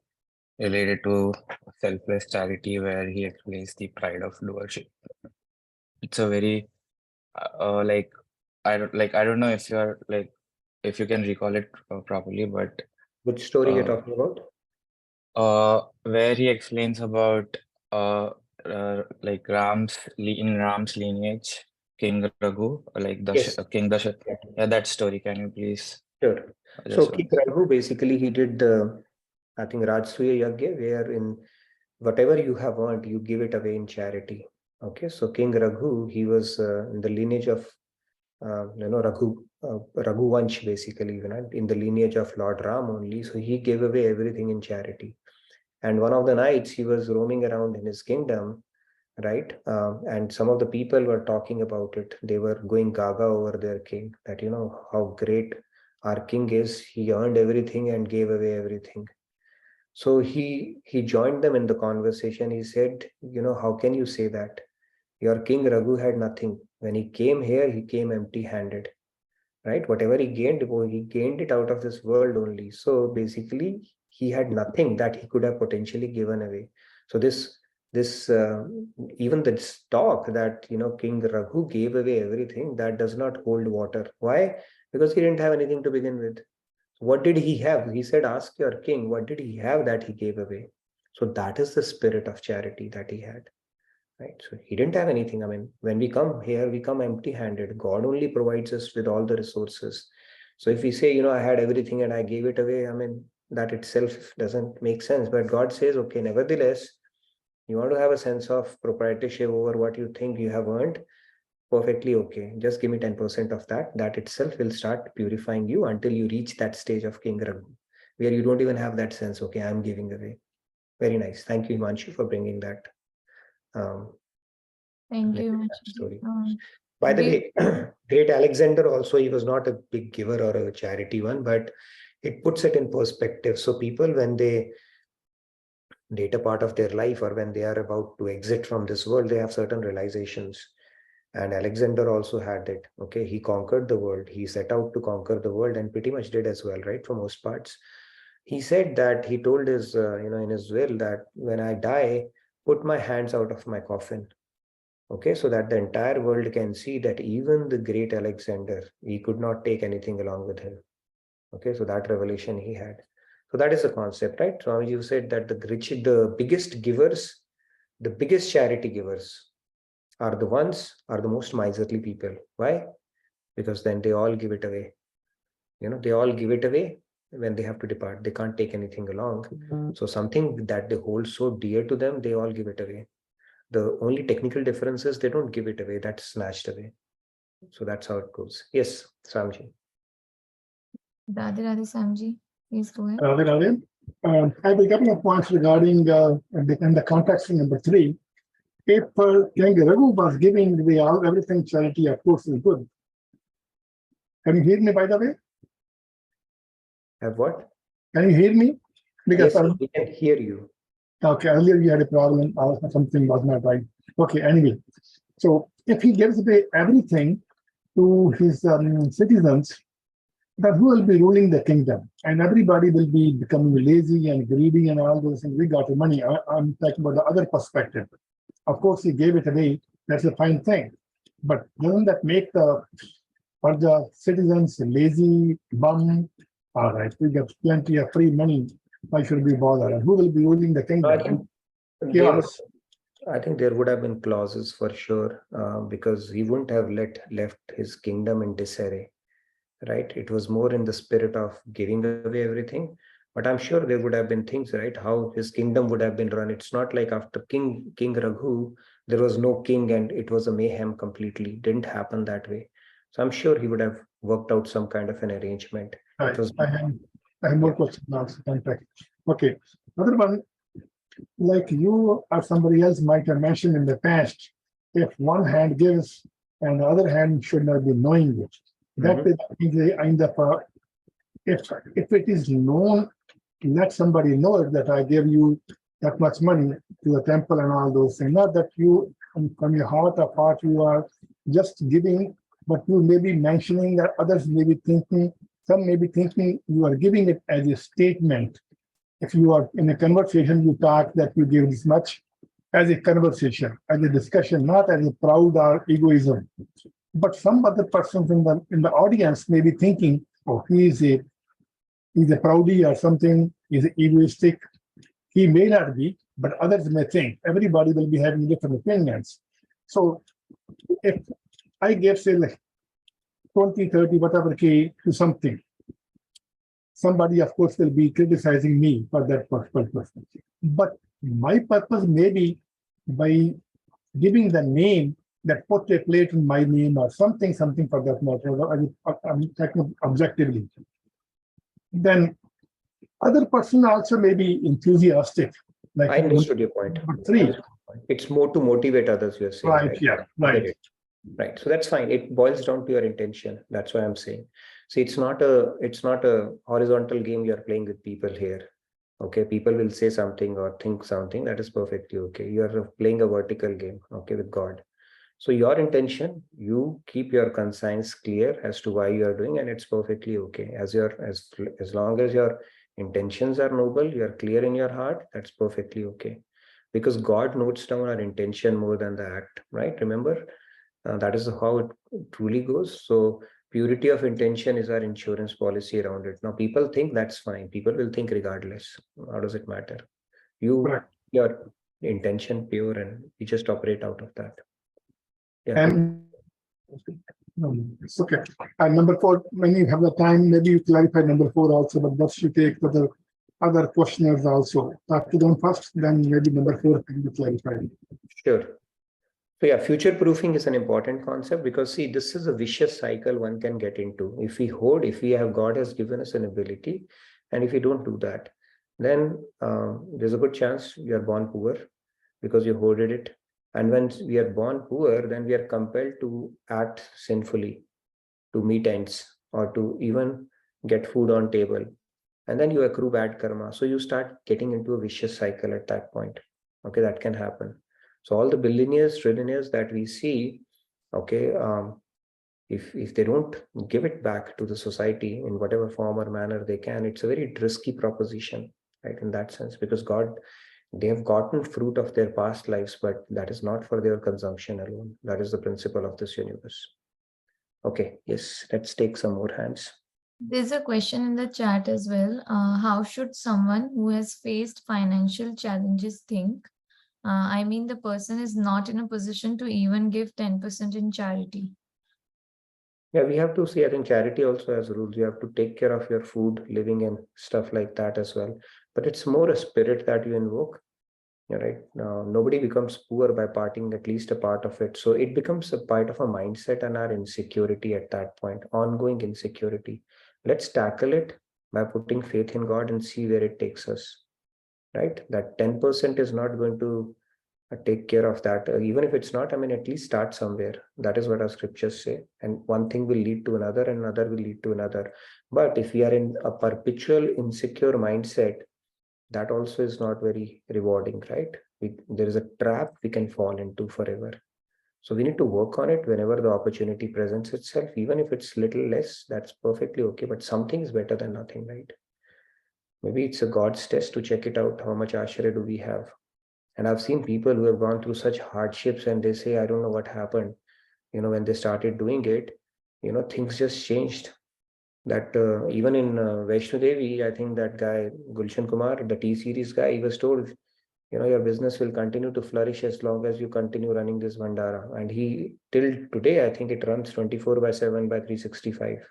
related to selfless charity, where he explains the pride of doership. It's a very I don't know if you're if you can recall it properly, but which story you're talking about? Where he explains about like in Ram's lineage, King Raghu, like Yes. King Dasharatha. Yeah, that story. Can you please? Sure. So King Raghu, basically he did the, I think, Rajsuya Yagya, where in whatever you have earned, you give it away in charity. Okay, so King Raghu, he was in the lineage of Raghu Vansh, basically, in the lineage of Lord Ram only. So he gave away everything in charity. And one of the nights he was roaming around in his kingdom, right? And some of the people were talking about it. They were going gaga over their king, that, how great our king is. He earned everything and gave away everything. So he joined them in the conversation. He said, how can you say that? Your king Raghu had nothing. When he came here, he came empty-handed, right? Whatever he gained it out of this world only. So basically, he had nothing that he could have potentially given away. So this even the talk that King Raghu gave away everything, that does not hold water. Why? Because he didn't have anything to begin with. What did he have? He said, ask your king, what did he have that he gave away? So that is the spirit of charity that he had, right? So he didn't have anything. I mean, when we come here, we come empty-handed. God only provides us with all the resources. So if we say, I had everything and I gave it away, I mean, that itself doesn't make sense. But God says, okay, nevertheless, you want to have a sense of proprietorship over what you think you have earned, perfectly okay. Just give me 10% of that. That itself will start purifying you until you reach that stage of King Raghu, where you don't even have that sense, okay, I'm giving away. Very nice. Thank you, Himanshu, for bringing that Thank you. story. Um, By the we- way, great Alexander also, he was not a big giver or a charity one, but it puts it in perspective. So people, when they date a part of their life or when they are about to exit from this world, they have certain realizations. And Alexander also had it. Okay, he conquered the world. He set out to conquer the world and pretty much did as well, right? For most parts. He said that he told his, in his will that when I die, put my hands out of my coffin. Okay, so that the entire world can see that even the great Alexander, he could not take anything along with him. Okay, so that revelation he had. So that is the concept, right? So you said that the biggest givers, the biggest charity givers are the most miserly people. Why? Because then they all give it away. They all give it away when they have to depart. They can't take anything along. So something that they hold so dear to them, they all give it away. The only technical difference is they don't give it away, that's snatched away. So that's how it goes. Yes, Samji. Radhe Radhe Samji, please go ahead. Radhe Radhe. I have a couple of points regarding the context in number 3. If King Raghu was giving away everything charity, of course, is good. Can you hear me, by the way? Have what? Can you hear me? Because Yes, we can hear you. okay, earlier you had a problem, something was not right. Okay, anyway. So if he gives away everything to his citizens, then who will be ruling the kingdom? And everybody will be becoming lazy and greedy and all those things. We got the money. I'm talking about the other perspective. Of course, he gave it away. That's a fine thing. But doesn't that make the citizens lazy, bum? All right, we get plenty of free money. Why should we bother? And who will be ruling the kingdom? I think there would have been clauses for sure, because he wouldn't have left his kingdom in disarray, right? It was more in the spirit of giving away everything. But I'm sure there would have been things, right? How his kingdom would have been run. It's not like after King Raghu, there was no king and it was a mayhem completely. It didn't happen that way. So I'm sure he would have worked out some kind of an arrangement. Right. I have more questions now. Okay. Another one, like you or somebody else might have mentioned in the past, if one hand gives and the other hand should not be knowing it. That is if it is known, let somebody know that I gave you that much money to the temple and all those things. Not that you, from your heart of heart, you are just giving, but you may be mentioning that others may be thinking, some may be thinking you are giving it as a statement. If you are in a conversation, you talk that you give this much as a conversation, as a discussion, not as a proud or egoism. But some other persons in the audience may be thinking, oh, he's a proudy or something, he's egoistic. He may not be, but others may think. Everybody will be having different opinions. So if I give, say, like 20, 30, whatever K to something, somebody, of course, will be criticizing me for that purpose. But my purpose may be by giving the name that put a plate in my name or something for that matter, I'm talking objectively. Then other person also may be enthusiastic. Like I understood your point. 3. It's more to motivate others, you're saying. Right, yeah, right. Right. So that's fine. It boils down to your intention. That's why I'm saying. See, it's not a horizontal game you're playing with people here. Okay, people will say something or think something, that is perfectly okay. You're playing a vertical game, okay, with God. So your intention, you keep your conscience clear as to why you are doing, and it's perfectly okay. As long as your intentions are noble, you're clear in your heart, that's perfectly okay. Because God notes down our intention more than the act, right? Remember, that is how it truly goes. So purity of intention is our insurance policy around it. Now, people think that's fine. People will think regardless. How does it matter? Your intention pure, and you just operate out of that. Yeah. And it's okay. And number 4, when you have the time, maybe you clarify number 4 also, but that should take other questioners also. Talk to them first, then maybe number 4 can be clarified. Sure. So yeah, future proofing is an important concept, because see, this is a vicious cycle one can get into. If we have God has given us an ability, and if we don't do that, then there's a good chance you are born poor because you hoarded it. And when we are born poor, then we are compelled to act sinfully to meet ends or to even get food on table. And then you accrue bad karma. So you start getting into a vicious cycle at that point. Okay, that can happen. So all the billionaires, trillionaires that we see, okay, if they don't give it back to the society in whatever form or manner they can, it's a very risky proposition, right? In that sense, because they have gotten fruit of their past lives, but that is not for their consumption alone. That is the principle of this universe. Okay, yes, let's take some more hands. There's a question in the chat as well. How should someone who has faced financial challenges think? I mean, the person is not in a position to even give 10% in charity. Yeah, we have to see, I think charity also has rules. You have to take care of your food, living, and stuff like that as well. But it's more a spirit that you invoke. Yeah, right. Nobody becomes poor by parting at least a part of it. So it becomes a part of a mindset and our insecurity at that point, ongoing insecurity. Let's tackle it by putting faith in God and see where it takes us. Right? That 10% is not going to take care of that. Even if it's not, I mean, at least start somewhere. That is what our scriptures say. And one thing will lead to another, and another will lead to another. But if we are in a perpetual insecure mindset, that also is not very rewarding, right? There is a trap we can fall into forever. So we need to work on it whenever the opportunity presents itself, even if it's little less, that's perfectly okay. But something is better than nothing, right? Maybe it's a God's test to check it out. How much ashray do we have? And I've seen people who have gone through such hardships and they say, I don't know what happened. When they started doing it, things just changed. That even in Vaishno Devi, I think that guy, Gulshan Kumar, the T-series guy, he was told, your business will continue to flourish as long as you continue running this Vandara. And he, till today, I think it runs 24/7 by 365.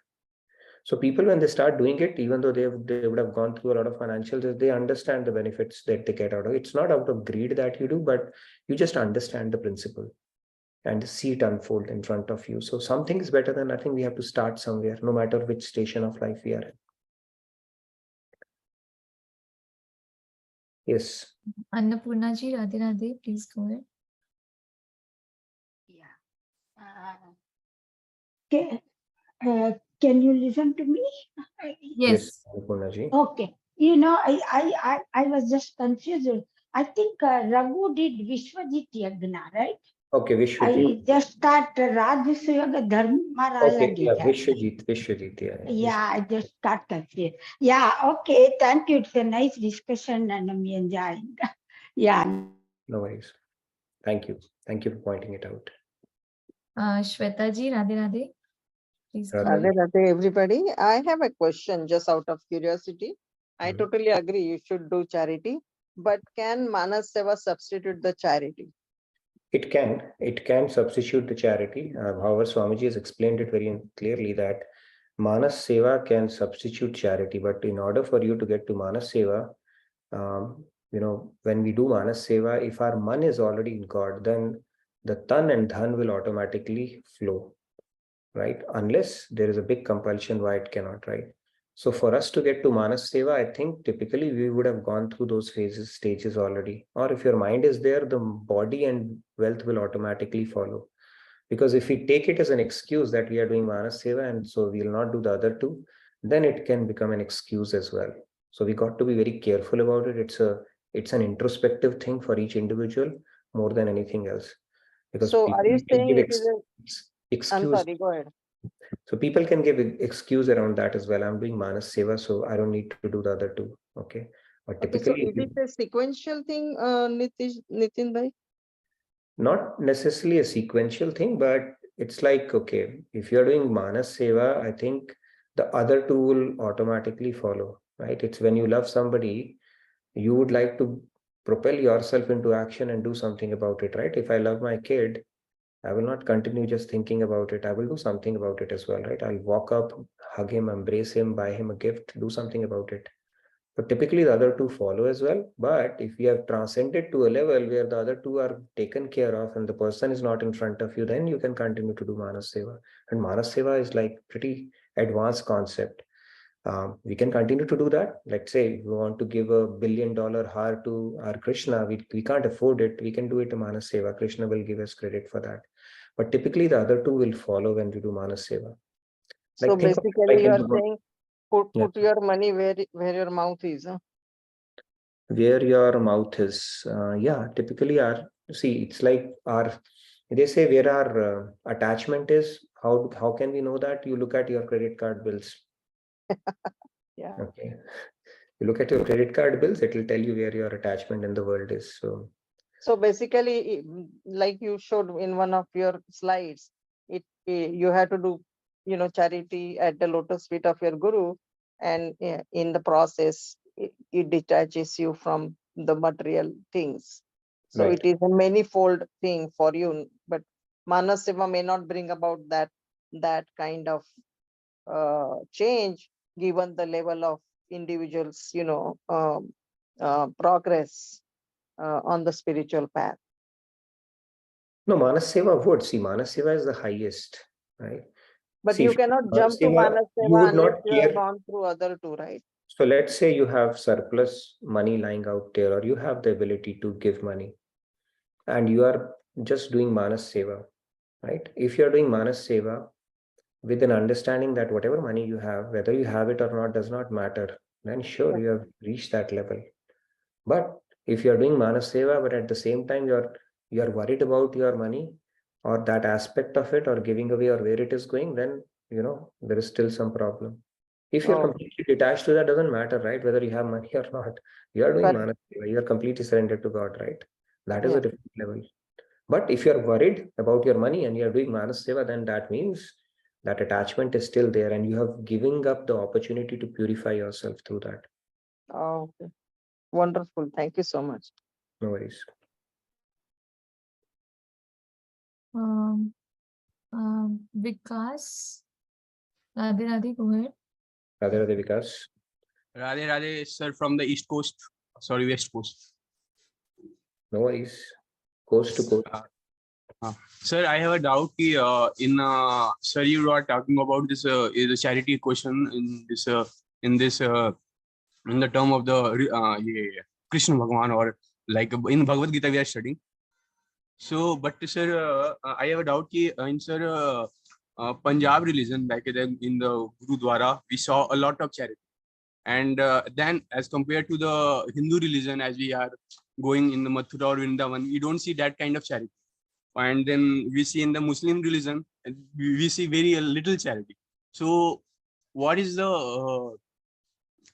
So people, when they start doing it, even though they would have gone through a lot of financials, they understand the benefits that they get out of it. It's not out of greed that you do, but you just understand the principle and see it unfold in front of you. So something is better than nothing. We have to start somewhere, no matter which station of life we are in. Yes. Annapurna ji, Radhe Radhe, please go ahead. Yeah. Can you listen to me? Yes. Annapurna ji. Okay. I was just confused. I think Raghu did Vishwajit Yagna, right? Okay, Vishwajit. I just start Rajasya Yoga Dharma. Okay, yeah, Vishwajit, yeah. Yeah, I just start confused. Yeah, okay. Thank you. It's a nice discussion and I'm enjoying. Yeah. No worries. Thank you. Thank you for pointing it out. Shweta ji, Radhe Radhe, please go Radhe. ahead. Radhe Radhe, everybody. I have a question just out of curiosity. I totally agree you should do charity, but can Manas Seva substitute the charity? It can substitute the charity. However, Swamiji has explained it very clearly that Manas Seva can substitute charity, but in order for you to get to Manas Seva, when we do Manas Seva, if our man is already in God, then the tan and dhan will automatically flow, right? Unless there is a big compulsion why it cannot, right? So for us to get to Manas Seva, I think typically we would have gone through those stages already. Or if your mind is there, the body and wealth will automatically follow. Because if we take it as an excuse that we are doing Manas Seva and so we will not do the other two, then it can become an excuse as well. So we got to be very careful about it. It's an introspective thing for each individual more than anything else. Because so are you saying it is excuse. I'm sorry, go ahead. So people can give excuse around that as well. I'm doing Manas Seva, so I don't need to do the other two. Okay. But typically, okay, so is it a sequential thing, Nitin bhai? Not necessarily a sequential thing, but it's like, okay, if you're doing Manas Seva, I think the other two will automatically follow, right? It's when you love somebody, you would like to propel yourself into action and do something about it, right? If I love my kid, I will not continue just thinking about it. I will do something about it as well, right? I'll walk up, hug him, embrace him, buy him a gift, do something about it. But typically the other two follow as well. But if we have transcended to a level where the other two are taken care of and the person is not in front of you, then you can continue to do Manas Seva. And Manas Seva is like pretty advanced concept. We can continue to do that. Let's say we want to give $1 billion har to our Krishna. We can't afford it. We can do it to Manas Seva. Krishna will give us credit for that. But typically the other two will follow when we do Manas Seva. So Like think of basically like you in are Bhagavad- saying put Yeah. your money where your mouth is. Huh? Where your mouth is. Yeah, typically it's like they say where our attachment is. How can we know that? You look at your credit card bills. Yeah. Okay. You look at your credit card bills, it will tell you where your attachment in the world is. So basically, like you showed in one of your slides, you have to do, charity at the lotus feet of your guru, and in the process, it detaches you from the material things. So Right. it is a manifold thing for you, but Manas Seva may not bring about that kind of change, given the level of individuals, progress on the spiritual path. No, Manas Seva would. See, Manas Seva is the highest, right? But See, you if cannot Manas jump to Seva, Manas you Seva would unless not you have care. gone through other two, right? So let's say you have surplus money lying out there, or you have the ability to give money, and you are just doing Manas Seva, right? If you are doing Manas Seva with an understanding that whatever money you have, whether you have it or not, does not matter, then sure, you have reached that level. But if you are doing Manas Seva, but at the same time you are worried about your money or that aspect of it, or giving away, or where it is going, then there is still some problem. If you're Oh, completely detached to that, doesn't matter, right? Whether you have money or not, you are doing correct. Manas Seva, you are completely surrendered to God, right? That is Yeah. a different level. But if you're worried about your money and you're doing Manas Seva, then that means that attachment is still there, and you have given up the opportunity to purify yourself through that. Oh, okay. Wonderful. Thank you so much. No worries. Vikas, Radhe, go ahead. Radhe Radhe Vikas. Radhe Radhe, sir, from the East Coast. Sorry, West Coast. No worries. Coast to coast. Sir, I have a doubt. Sir, you are talking about this is a charity question in the term of the Krishna Bhagwan, or like in Bhagavad Gita we are studying. So, but sir, I have a doubt. In sir, Punjab religion, back then in the Gurudwara, we saw a lot of charity. And then as compared to the Hindu religion, as we are going in the Mathura or Vrindavan, we don't see that kind of charity. And then we see in the Muslim religion, we see very little charity. So what is the,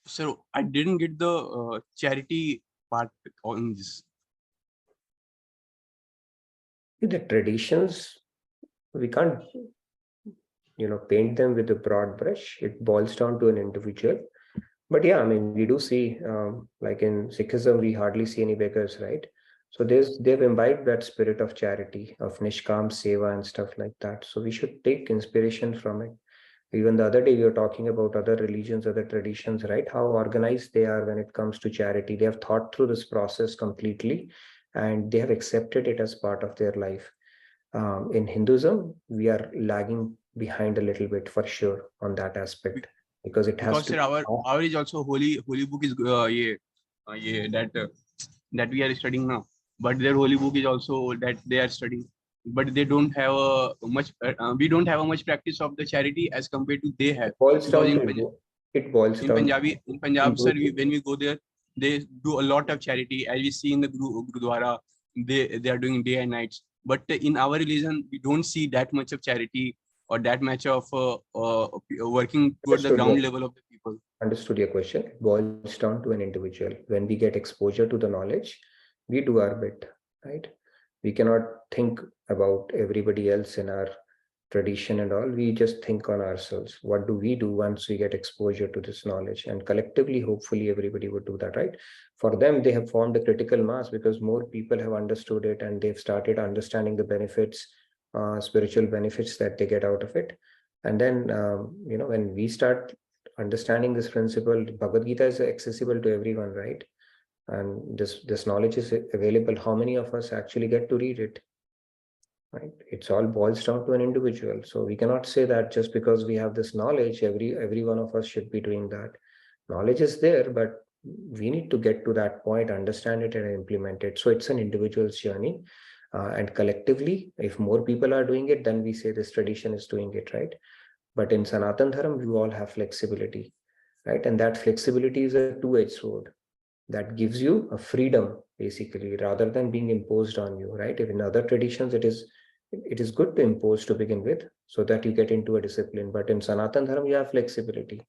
so I didn't get the charity part on this. The traditions, we can't, paint them with a broad brush. It boils down to an individual. But yeah, I mean, we do see, like in Sikhism, we hardly see any beggars, right? So they've imbibed that spirit of charity, of Nishkam Seva and stuff like that. So we should take inspiration from it. Even the other day, we were talking about other religions, other traditions, right? How organized they are when it comes to charity. They have thought through this process completely, and they have accepted it as part of their life. In Hinduism, we are lagging behind a little bit for sure on that aspect, because it has to. Sir, our is also holy book is that we are studying now, but their holy book is also that they are studying, but they don't have we don't have a much practice of the charity as compared to they have. It boils down to In Punjab, sir, when we go there, they do a lot of charity, as we see in the Gurudwara. They are doing day and nights. But in our religion, we don't see that much of charity or that much of working toward the ground level of the people. Understood your question. It boils down to an individual. When we get exposure to the knowledge, we do our bit, right? We cannot think about everybody else in our tradition and all. We just think on ourselves. What do we do once we get exposure to this knowledge? And collectively, hopefully everybody would do that, right? For them, they have formed a critical mass because more people have understood it, and they've started understanding the benefits, spiritual benefits that they get out of it. And then, when we start understanding this principle, Bhagavad Gita is accessible to everyone, right? And this knowledge is available. How many of us actually get to read it? right? It's all boils down to an individual. So we cannot say that just because we have this knowledge, every one of us should be doing that. Knowledge is there, but we need to get to that point, understand it, and implement it. So it's an individual's journey. And collectively, if more people are doing it, then we say this tradition is doing it, right? But in Sanatan Dharam, we all have flexibility, right? And that flexibility is a two-edged sword that gives you a freedom, basically, rather than being imposed on you, right? If in other traditions, it is good to impose to begin with, so that you get into a discipline. But in Sanatan Dharam, you have flexibility,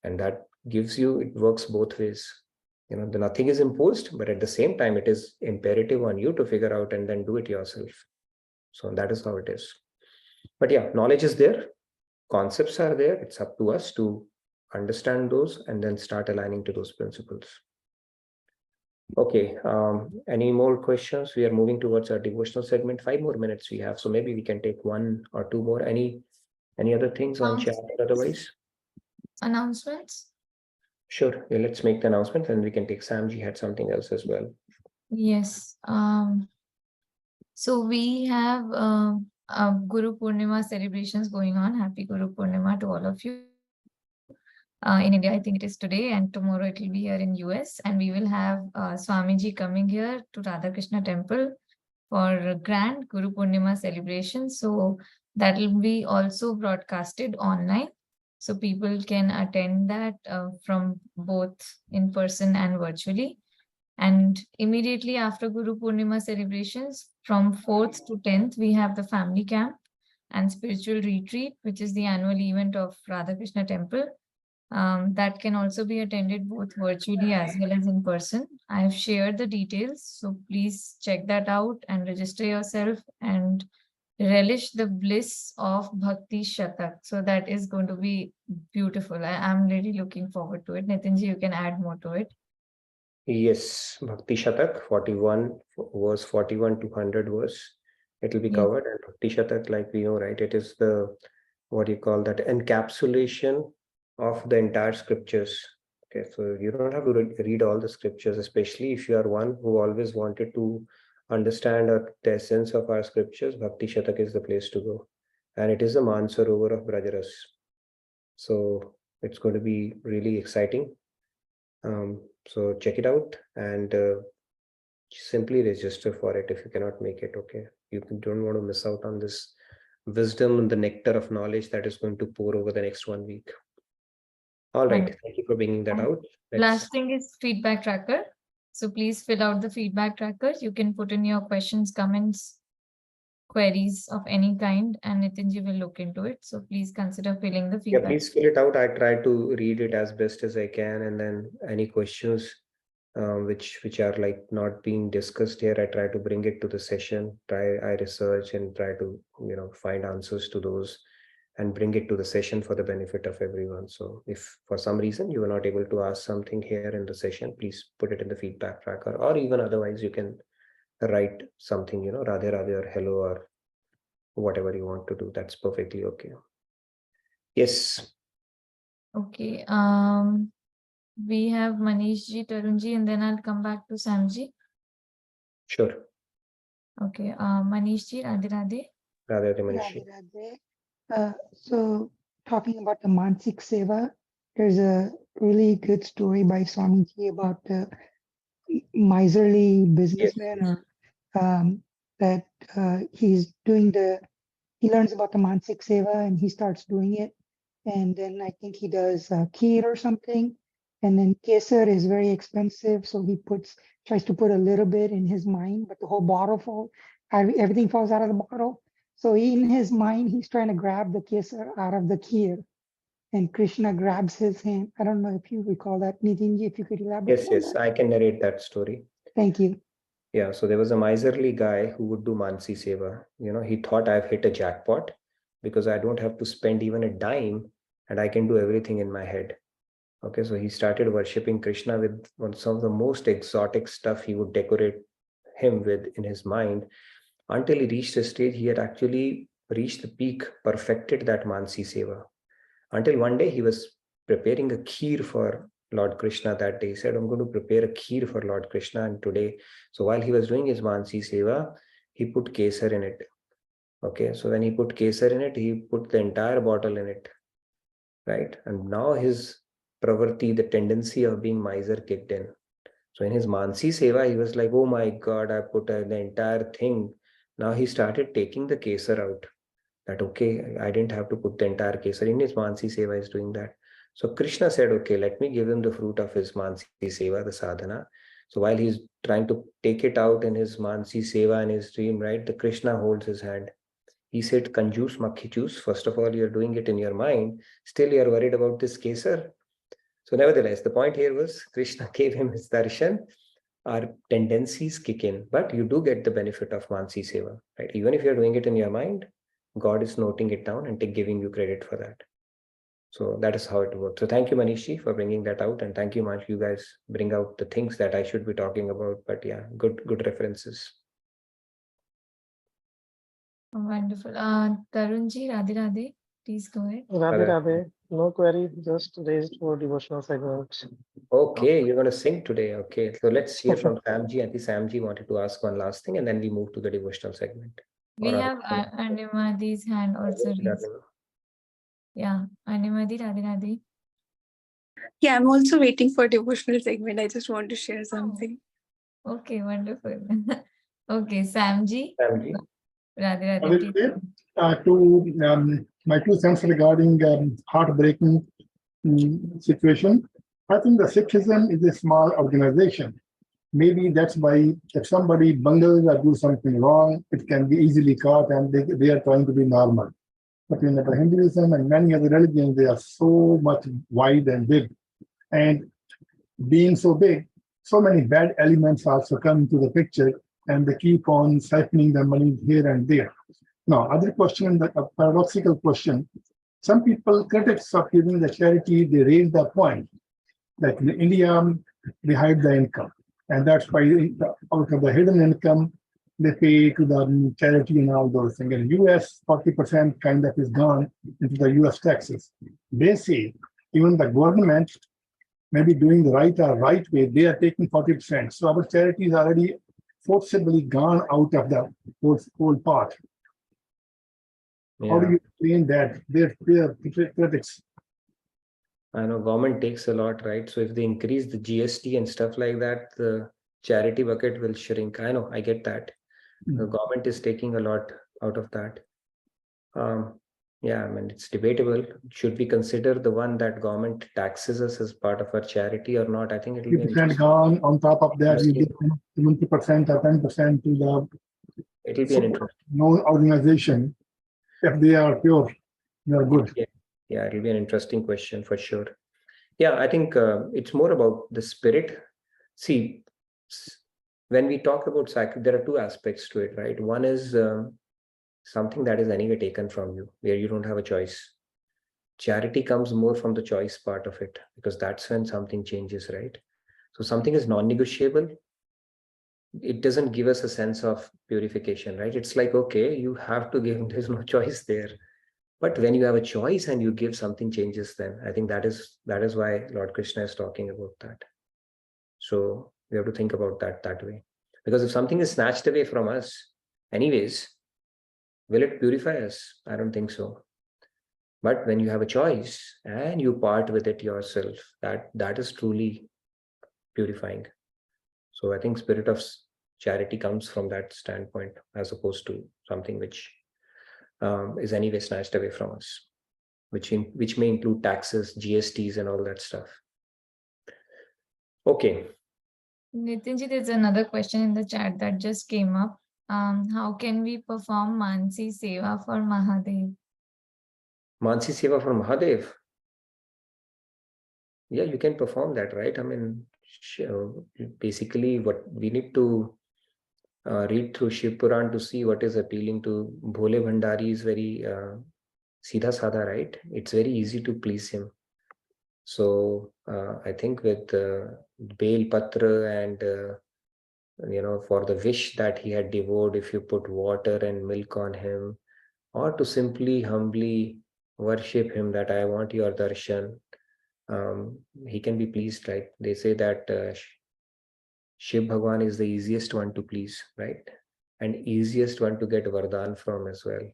and that gives you, it works both ways. Nothing is imposed, but at the same time, it is imperative on you to figure out and then do it yourself. So that is how it is. But yeah, knowledge is there, concepts are there. It's up to us to understand those and then start aligning to those principles. Okay, any more questions? We are moving towards our devotional segment. 5 more minutes we have, so maybe we can take 1 or 2 more. Any other things on chat or otherwise? Announcements? Sure, yeah, let's make the announcement and we can take Samji had something else as well. Yes. So we have Guru Purnima celebrations going on. Happy Guru Purnima to all of you. In India, I think it is today, and tomorrow it will be here in US. And we will have Swamiji coming here to Radha Krishna temple for grand Guru Purnima celebration. So that will be also broadcasted online. So people can attend that from both in person and virtually. And immediately after Guru Purnima celebrations, from 4th to 10th, we have the family camp and spiritual retreat, which is the annual event of Radha Krishna temple. That can also be attended both virtually as well as in person. I have shared the details, so please check that out and register yourself and relish the bliss of Bhakti Shatak. So that is going to be beautiful. I'm really looking forward to it. Nitinji, you can add more to it. Yes, Bhakti Shatak, 41 verse 41 to 100 verse. It will be covered. And Bhakti Shatak, like we know, right? It is the, what do you call that, encapsulation of the entire scriptures. Okay, so you don't have to read all the scriptures, especially if you are one who always wanted to understand the essence of our scriptures. Bhakti Shatak is the place to go, and it is the Mansarovar of Brajaras. So it's going to be really exciting. So check it out and simply register for it if you cannot make it. Okay, you don't want to miss out on this wisdom and the nectar of knowledge that is going to pour over the next 1 week. All right, thank you for bringing that out. Last thing is feedback tracker. So please fill out the feedback tracker. You can put in your questions, comments, queries of any kind, and Nitinji will look into it. So please consider filling the feedback. Yeah, please fill it out. I try to read it as best as I can, and then any questions which are like not being discussed here, I try to bring it to the session. I research and try to find answers to those and bring it to the session for the benefit of everyone. So if for some reason you are not able to ask something here in the session, please put it in the feedback tracker, or even otherwise you can write something, Radhe Radhe or hello or whatever you want to do. That's perfectly okay. Yes. Okay. We have Manishji, Tarunji, and then I'll come back to Samji. Sure. Okay. Manishji, Radhe Radhe. Radhe Radhe, Manishji. Radhe Radhe. So talking about the Mansik Seva, there's a really good story by Swamiji about the miserly businessman, or that he's doing he learns about the Mansik Seva and he starts doing it. And then I think he does kheer or something. And then kesar is very expensive. So he tries to put a little bit in his mind, but the whole bottle everything falls out of the bottle. So in his mind, he's trying to grab the kesar out of the kheer. And Krishna grabs his hand. I don't know if you recall that. Nitinji, if you could elaborate. Yes, I can narrate that story. Thank you. Yeah, so there was a miserly guy who would do Mansi Seva. He thought I've hit a jackpot because I don't have to spend even a dime and I can do everything in my head. Okay, so he started worshipping Krishna with some of the most exotic stuff he would decorate him with in his mind, until he reached a stage he had actually reached the peak, perfected that Mansi Seva. Until one day he was preparing a kheer for Lord Krishna that day. He said, I'm going to prepare a kheer for Lord Krishna and today. So while he was doing his Mansi Seva, he put kesar in it. Okay, so when he put kesar in it, he put the entire bottle in it, right? And now his pravarti, the tendency of being miser, kicked in. So in his Mansi Seva, he was like, oh my God, I put the entire thing. Now he started taking the kesar out. That, okay, I didn't have to put the entire kesar. In his Mansi Seva, is doing that. So Krishna said, okay, let me give him the fruit of his Mansi Seva, the sadhana. So while he's trying to take it out in his Mansi Seva and his dream, right, the Krishna holds his hand. He said, Kanjus Makhi Juice, first of all, you're doing it in your mind. Still, you're worried about this kesar. So nevertheless, the point here was Krishna gave him his darshan. Our tendencies kick in, but you do get the benefit of Mansi Seva, right? Even if you're doing it in your mind, God is noting it down and giving you credit for that. So that is how it works. So thank you, Manishi, for bringing that out. And thank you, Mansh. You guys bring out the things that I should be talking about. But yeah, good references. Wonderful. Tarunji, Radhe Radhe, please go ahead. Radhe Radhe, no query, just raised for devotional segment. Okay, you're going to sing today. Okay, so let's hear from Samji. I think Samji wanted to ask one last thing, and then we move to the devotional segment. We have Animadi's hand also raised. Yeah, Animadi, Radhe Radhe. Yeah, I'm also waiting for devotional segment. I just want to share something. Okay, wonderful. Okay, Samji. Samji. Radhe Radhe. My 2 cents regarding heartbreaking situation. I think the Sikhism is a small organization. Maybe that's why if somebody bungles or do something wrong, it can be easily caught and they are trying to be normal. But in the Hinduism and many other religions, they are so much wide and big. And being so big, so many bad elements also come into the picture and they keep on siphoning the money here and there. Now, other question, a paradoxical question. Some people, critics of giving the charity, they raise the point that in India, they hide the income. And that's why out of the hidden income, they pay to the charity and all those things. In US, 40% kind of is gone into the US taxes. They say even the government may be doing the right way, they are taking 40%. So our charity is already forcibly gone out of the whole part. Yeah. How do you explain that? They're critics. I know government takes a lot, right? So if they increase the GST and stuff like that, the charity bucket will shrink. I know, I get that. The government is taking a lot out of that. Yeah, I mean, it's debatable. Should we consider the one that government taxes us as part of our charity or not? I think it will be 50% gone. On top of that, you give 20% or 10% to the it will be an interesting known organization. If they are pure, they are good. Yeah, it will be an interesting question for sure. Yeah, I think it's more about the spirit. See, when we talk about cycle, there are 2 aspects to it, right? One is something that is anyway taken from you, where you don't have a choice. Charity comes more from the choice part of it, because that's when something changes, right? So something is non-negotiable. It doesn't give us a sense of purification, right? It's like, okay, you have to give, there's no choice there. But when you have a choice and you give, something changes then. I think that is why Lord Krishna is talking about that. So we have to think about that way. Because if something is snatched away from us, anyways, will it purify us? I don't think so. But when you have a choice and you part with it yourself, that is truly purifying. So I think spirit of charity comes from that standpoint, as opposed to something which is anyway snatched away from us, which may include taxes, GSTs, and all that stuff. Okay. Nitinji, there's another question in the chat that just came up. How can we perform Mansi Seva for Mahadev? Mansi Seva for Mahadev? Yeah, you can perform that, right? I mean, basically what we need to read through Shiv Puran to see what is appealing to Bhole Bhandari. Is very Siddha Sadha, right? It's very easy to please him. So I think with Bel Patra and for the wish that he had devoured, if you put water and milk on him, or to simply humbly worship him, that I want your darshan, he can be pleased, right? They say that Shiv Bhagwan is the easiest one to please, right? and easiest one to get Vardhan from as well.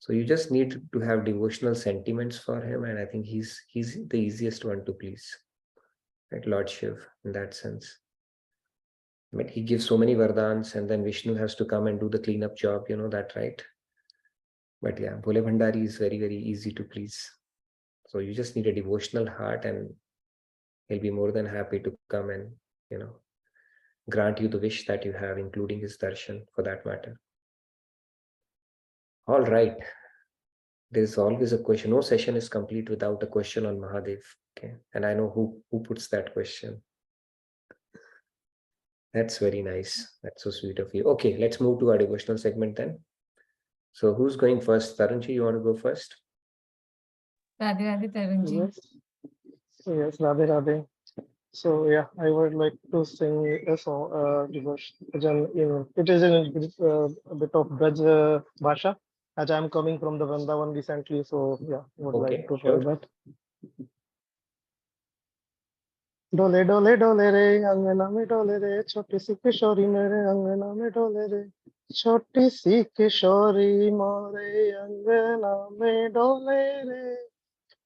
So you just need to have devotional sentiments for him, and I think he's the easiest one to please, right? Lord Shiv, in that sense. I mean, he gives so many Vardhans, and then Vishnu has to come and do the cleanup job, you know that, right? But yeah, Bhole Bhandari is very, very easy to please. So you just need a devotional heart, and he'll be more than happy to come and, you know, grant you the wish that you have, including his darshan for that matter. All right. There's always a question. No session is complete without a question on Mahadev. Okay. And I know who puts that question. That's very nice. That's so sweet of you. Okay, let's move to our devotional segment then. So who's going first? Tarunji, you want to go first? Radhe Radhe Tarunji. Yes. Yes, Radhe Radhe. So yeah, I would like to sing a song, devotion. It is in a bit of Braj Bhasha, as I am coming from the Vrindavan recently. So yeah, would like to try that. डोले डोले डोले रे अंगना में डोले रे छोटी सी किशोरी मेरे अंगना में डोले रे छोटी सी किशोरी मोरे अंगना में डोले रे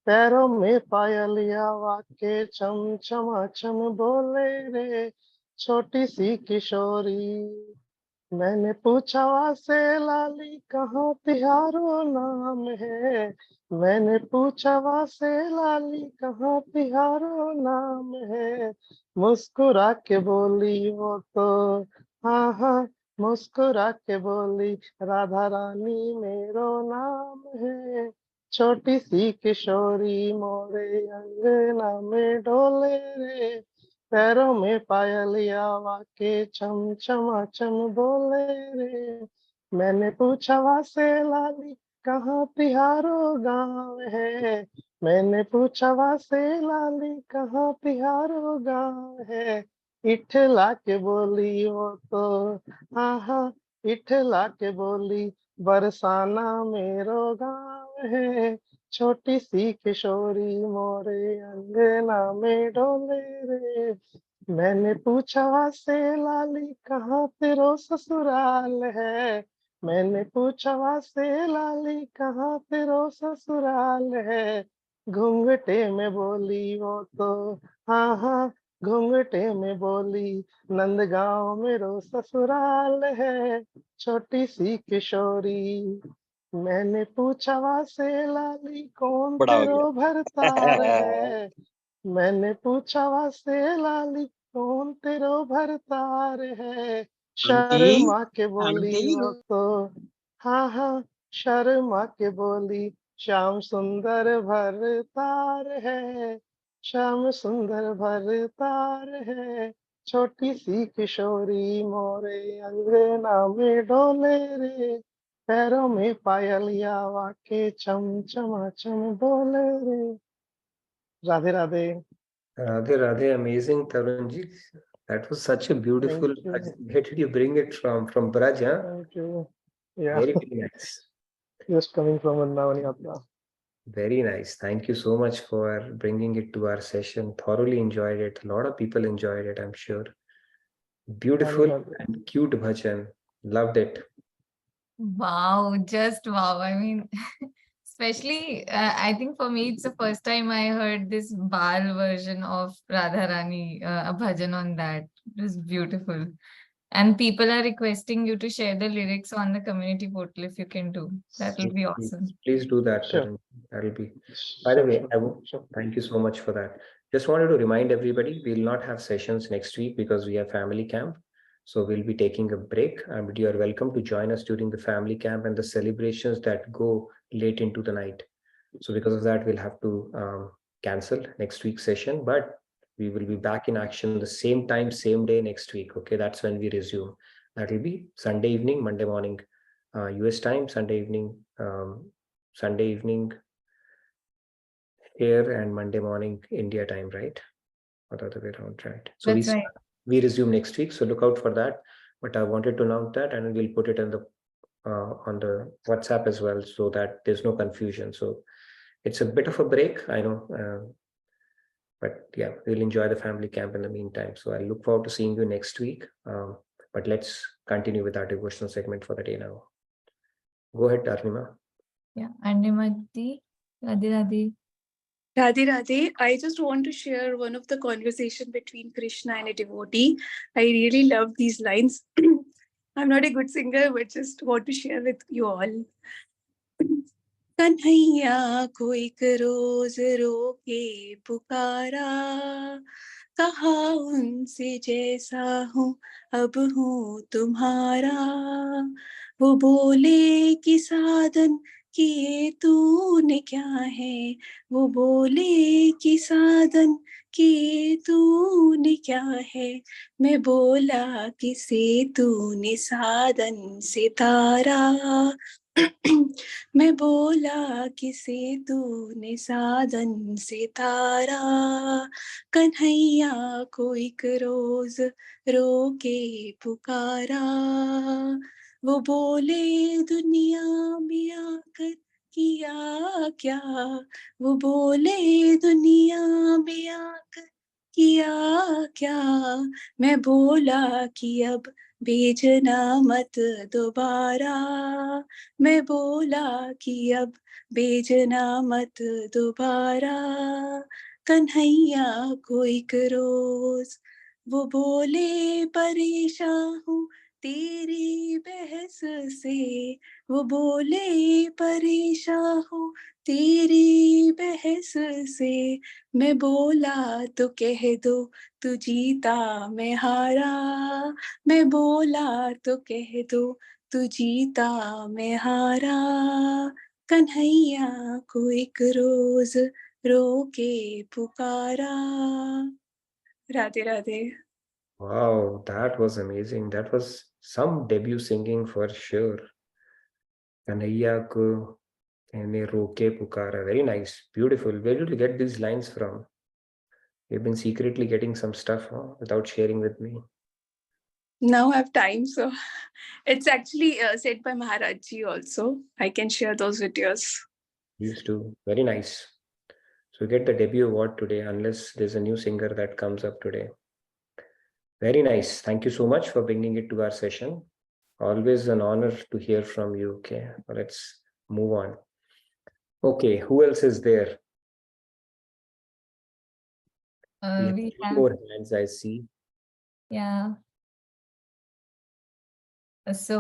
पैरों में पायलिया वाके चम चमा चम बोले रे छोटी सी किशोरी मैंने पूछा वासे लाली कहाँ तिहारो नाम है मैंने पूछा वासे लाली कहाँ तिहारो नाम है मुस्कुरा के बोली वो तो हाँ हाँ मुस्कुरा के बोली राधा रानी मेरो नाम है छोटी सी किशोरी मोरे अंगना में डोले रे पैरों में पायलिया वाके छम छमा छम बोले रे मैंने पूछा वासे लाली कहाँ तिहारो गाँव है मैंने पूछा वासे लाली कहाँ तिहारो गाँव है इठला के बोली वो तो हाँ हाँ इठला के बोली बरसाना मेरो गाँव है छोटी सी किशोरी मोरे अंगना में डोले रे मैंने पूछा वासे लाली कहाँ तेरो ससुराल है मैंने पूछा वासे लाली कहाँ तेरो ससुराल है घूंघटे में बोली वो तो हाँ हाँ घूंघटे में बोली नंदगांव मेरो ससुराल है छोटी सी किशोरी मैंने पूछा वासे लाली कौन बड़ा हो तेरो भरतार है मैंने पूछा वासे लाली कौन तेरो भरतार है शर्मा के बोली वो तो हाँ हाँ शर्मा के बोली श्याम सुंदर भरतार है श्याम सुंदर भरतार है छोटी सी किशोरी मोरे अंगना में डोले रे पैरों में पायलिया वाके छम छमा छम बोले रे Radhe Radhe Radhe Radhe, amazing Tarunji. That was such a beautiful. Where did you bring it from? From Braj, huh? Thank you. Yeah. Very, very nice. Just coming from Vrindavan Yatra. Very nice. Thank you so much for bringing it to our session. Thoroughly enjoyed it. A lot of people enjoyed it, I'm sure. Beautiful and cute bhajan. Loved it. Wow, just wow. I mean, especially, I think for me, it's the first time I heard this Bal version of Radharani, a bhajan on that. It was beautiful. And people are requesting you to share the lyrics on the community portal if you can do. That will be awesome. Please do that. Sure. That'll be. By the way, thank you so much for that. Just wanted to remind everybody, we'll not have sessions next week because we have family camp. So we'll be taking a break, but you are welcome to join us during the family camp and the celebrations that go late into the night. So because of that, we'll have to cancel next week's session, but we will be back in action the same time, same day next week. Okay, that's when we resume. That will be Sunday evening, Monday morning, US time, Sunday evening here, and Monday morning India time, right? Or the other way around, right? So That's right. We resume next week, so look out for that. But I wanted to announce that, and we'll put it in the on the WhatsApp as well, so that there's no confusion. So it's a bit of a break, I know, but yeah, we'll enjoy the family camp in the meantime. So I look forward to seeing you next week. But let's continue with our devotional segment for the day now. Go ahead, Arnima. Yeah, Andimati, Radhe Radhe. Radhe Radhe, I just want to share one of the conversation between Krishna and a devotee. I really love these lines. I'm not a good singer, but just want to share with you all. Kanhaiya को एक रोज रोके पुकारा, कहा उनसे जैसा हूँ अब हूँ तुम्हारा। वो बोले कि साधन किए तूने क्या है, वो बोले कि साधन किए तूने क्या है। मैं बोला किसे तूने साधन से तारा, मैं बोला किसे तूने साधन से तारा। कन्हैया को एक रोज रोके पुकारा, वो बोले दुनिया में आकर किया क्या, वो बोले दुनिया में आकर किया क्या। मैं बोला कि अब भेजना मत दोबारा, मैं बोला कि अब भेजना मत दोबारा। कन्हैया को एक रोज वो बोले परेशान हूँ तेरी बहस से, वो बोले परेशान हूँ तेरी बहस से। मैं बोला तो कह दो तू जीता मैं हारा, मैं बोला तो कह दो तू जीता मैं हारा। कन्हैया को एक रोज रोके पुकारा। Radhe Radhe. Wow, that was amazing. That was some debut singing for sure. Kanhaiya ko maine roke pukara. Very nice, beautiful. Where did you get these lines from? You've been secretly getting some stuff, huh, without sharing with me. Now I have time, so it's actually said by Maharaj Ji also. I can share those videos. Used to. Very nice. So you get the debut award today, unless there's a new singer that comes up today. Very nice. Thank you so much for bringing it to our session. Always an honor to hear from you. Okay, let's move on. Okay, who else is there? We Two have, more hands I see. yeah. So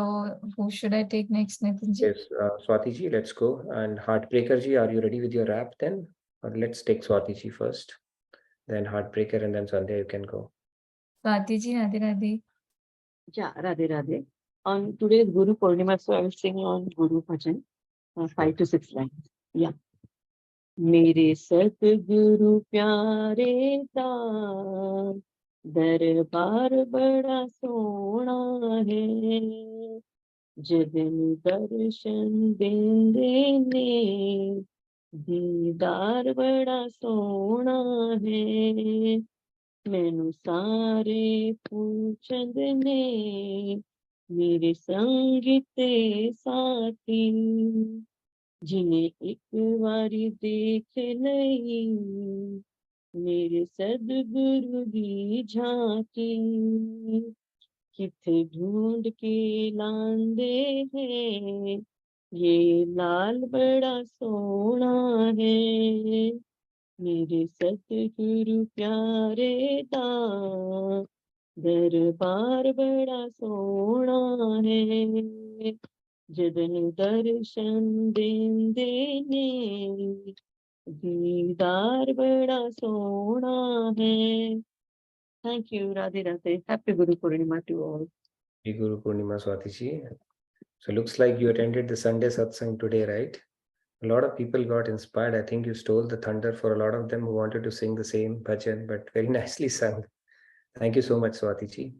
who should I take next, Nitin ji? Yes, Swati ji, let's go. And Heartbreaker ji, are you ready with your rap then? Or let's take Swati ji first, then Heartbreaker, and then Sandhya, you can go. Swati ji, Radhe Radhe. Yeah, Radhe Radhe. On today's Guru Purnima, so I will sing on Guru Bhajan, 5 to 6 lines. Yeah. मेरे सतगुरु प्यारे दा दरबार बड़ा सोना है, जगन दर्शन देंदे ने दीदार बड़ा सोना है। मैनू सारे पूछद ने मेरे संगीते साथी, जिन्हें एक बारी देख लई मेरे सदगुरु दी झांकी। किथे ढूंढ के लांदे हैं ये लाल बड़ा सोना है। मेरे सतगुरु प्यारे दा दरबार बड़ा सोना है, जदन दर्शन देंदे ने दीदार बड़ा सोना है। Thank you, Radhe Radhe. Happy Guru Purnima to all. Happy Guru Purnima, Swati ji. So looks like you attended the Sunday satsang today, right? A lot of people got inspired. I think you stole the thunder for a lot of them who wanted to sing the same bhajan, but very nicely sung. Thank you so much, Swati ji.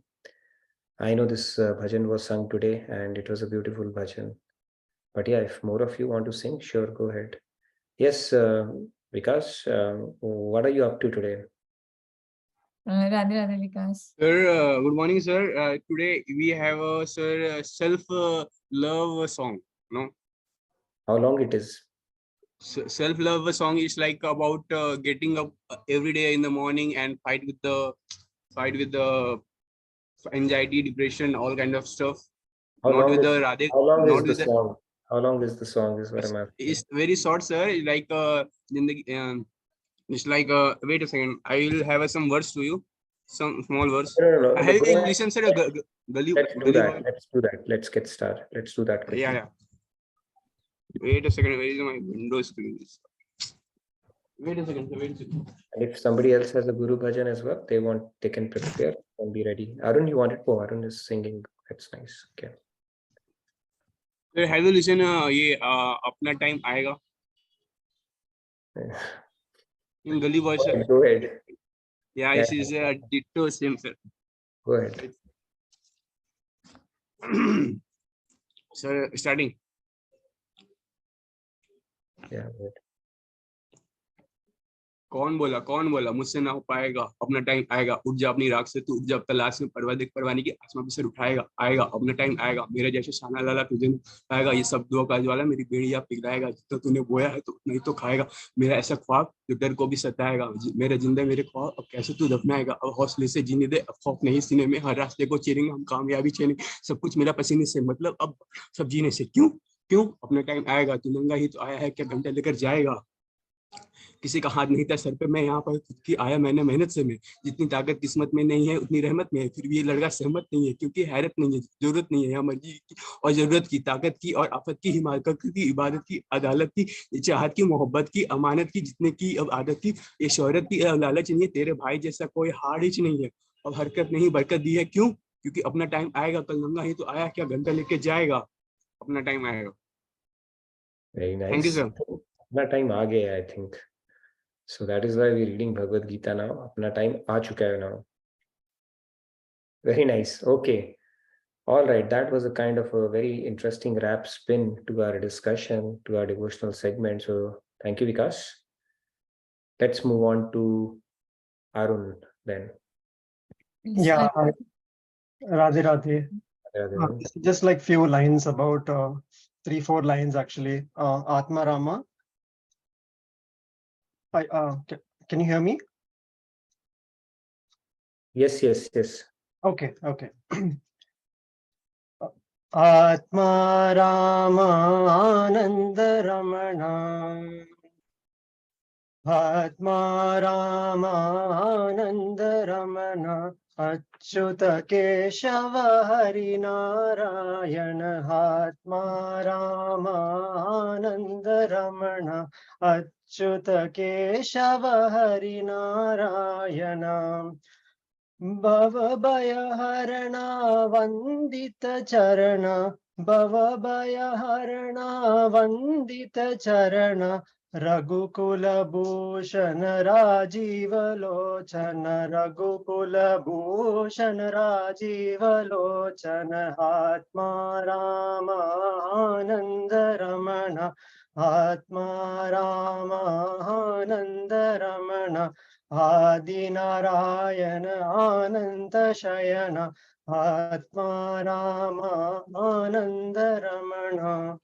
I know this bhajan was sung today and it was a beautiful bhajan. But yeah, if more of you want to sing, sure, go ahead. Yes, Vikas, what are you up to today? Radhe Radhe Vikas. Sir, good morning, sir. Today we have a self-love song. No. How long it is? Self-love song is like about getting up every day in the morning and fight with the anxiety, depression, all kind of stuff. How Not long with is the Radhe, how long not is the with the. song? How long is the song? Is what I'm asking. It's very short, sir. Like it's like wait a second. I will have some words to you, some small words. No. Have Go you ahead. listened, sir? Gali, Let's do Gali that. Boy? Let's do that. Let's get started. Let's do that quickly. Yeah. Wait a second. Where is my window screen? Wait a second. And if somebody else has a Guru Bhajan as well, they can prepare and be ready. Arun, you wanted? Oh, Arun is singing. That's nice. Okay. Sir, have you listened? ये अपना time आएगा. In Gali Boy, sir. Go ahead. Yeah, this is a ditto same, sir. Go ahead. Sir, starting. Yeah. Good. कौन बोला मुझसे ना हो पाएगा, अपना टाइम आएगा, उठ जा अपनी राख से तू, उठ जा तलाश में परवाने की आसमां पे सर उठाएगा, आएगा अपना टाइम आएगा, मेरे जैसे शाना लाला तुझे आएगा, ये सब दुआ का ज्वाला मेरी बेड़िया पिघलाएगा, जितना तूने बोया है तो नहीं तो खाएगा, मेरा ऐसा ख्वाब जो डर को भी सताएगा, मेरे जिंदे मेरे ख्वाब अब कैसे तू दफनाएगा, अब हौसले से जीने दे, अब खौफ नहीं सीने में, हर रास्ते को चीरेंगे हम, कामयाबी चेनेंगे, सब कुछ मेरा पसीने से, मतलब अब सब जीने से, क्यों अपना टाइम आएगा, तू नंगा ही तो आया है, क्या घंटा लेकर जाएगा, किसी का हाथ नहीं था सर पे, मैं यहाँ पर खुद की आया मैंने मेहनत से, मैं जितनी ताकत किस्मत में नहीं है उतनी रहमत में है, फिर भी ये लड़का सहमत नहीं है, क्योंकि हैरत नहीं है, जरूरत नहीं है यहाँ मर्जी की और जरूरत की, ताकत की और आफत की, हिमाकत की, इबादत की, अदालत की, चाहत की, मोहब्बत की, अमानत की, जितने की अब आदत की, ये शोहरत की, लालच नहीं है, तेरे भाई जैसा कोई हाड़ ही नहीं है, अब हरकत नहीं बरकत दी है, क्योंकि अपना टाइम आएगा, कल नंगा ही तो आया, क्या घंटा लेके जाएगा, अपना टाइम आएगा. Very nice. Thank you, sir. अपना टाइम आ गया, I think. So that is why we're reading Bhagavad Gita now. अपना टाइम आ चुका है now. Very nice. Okay. All right. That was a kind of a very interesting wrap spin to our discussion, to our devotional segment. So thank you, Vikas. Let's move on to Arun then. Yeah. Radhe Radhe. Just like few lines, about 3-4 lines actually. Atma Rama. Can you hear me? Yes. Okay. Atma Rama Ananda Ramana. Atma Rama Ananda Ramana. Achyuta Keshava Hari Narayana. Atma Rama Ananda Ramana. Achyuta Keshava Hari Narayana. Bhava Bhaya Harana Vandita Charana. Bhava Bhaya Harana Vandita Charana. Raghukula Bhushan Rajiva Lochana. Raghukula Bhushan Rajiva Lochana. Atma Rama Ananda Ramana. Atma Rama Ananda Ramana. Adi Narayana Ananta Shayana. Atma Rama Ananda Ramana.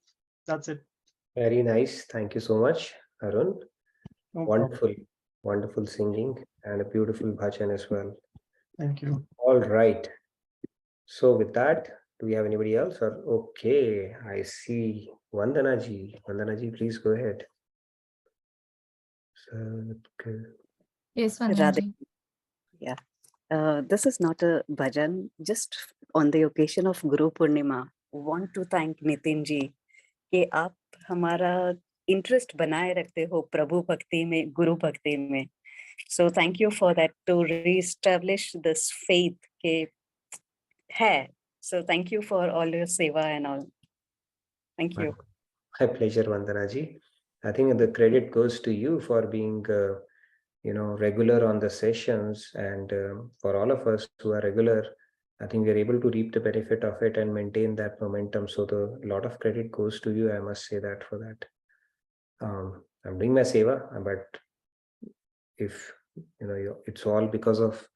That's it. Very nice. Thank you so much, Arun. No Wonderful singing and a beautiful bhajan as well. Thank you. All right. So with that, do we have anybody else? Or okay, I see Vandana ji. Vandana ji, please go ahead. Yes, Vandana ji. Yeah. This is not a bhajan. Just on the occasion of Guru Purnima, want to thank Nitin ji कि आप हमारा interest बनाए रखते हो प्रभु भक्ति में, गुरु भक्ति में. So thank you for that, to re-establish this faith के है. So thank you for all your seva and all. Thank you. My pleasure, Vandana ji. I think the credit goes to you for being regular on the sessions, and for all of us who are regular, I think we're able to reap the benefit of it and maintain that momentum. So a lot of credit goes to you. I must say that for that. I'm doing my seva, but if it's all because of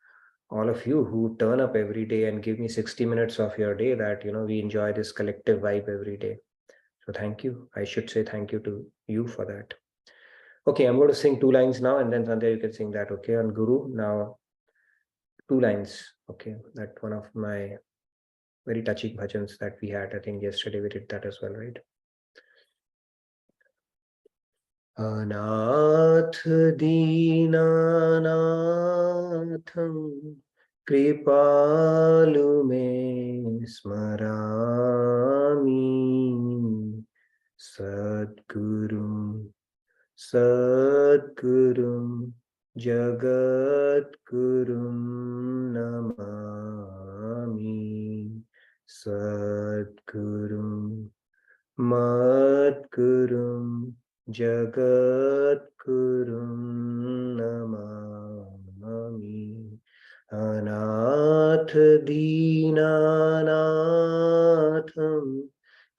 all of you who turn up every day and give me 60 minutes of your day, that we enjoy this collective vibe every day. So thank you. I should say thank you to you for that. Okay, I'm going to sing 2 lines now, and then Sandhya, you can sing that. Okay, on Guru. Now, 2 lines. Okay, that one of my very touching bhajans that we had. I think yesterday we did that as well, right? Anath Dinanatham Kripalu me smarami Sadgurum Sadgurum Jagadgurum Namami Sadgurum Madgurum Jagadgurum Namami Anath Dinanatham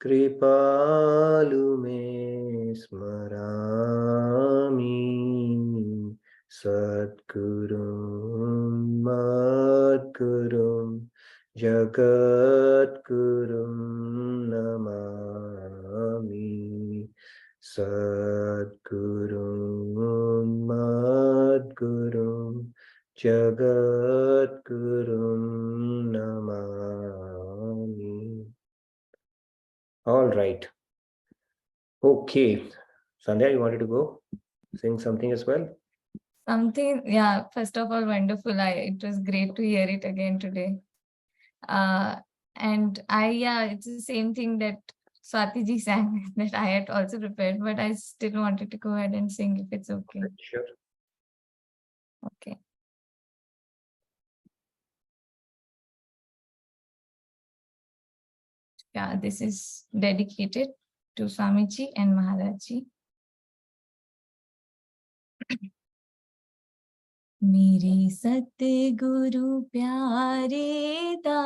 Kripalu me smarami Sadgurum Madgurum Jagadgurum Namami Sadgurum Madgurum Jagadgurum Namami. All right. Okay. Sandhya, you wanted to go sing something as well? Something, yeah, first of all, wonderful. It was great to hear it again today. And it's the same thing that Swati ji sang that I had also prepared, but I still wanted to go ahead and sing if it's okay. Sure. Okay. Yeah, this is dedicated to Swamiji and Maharaj-ji. मेरे सतगुरु प्यारे दा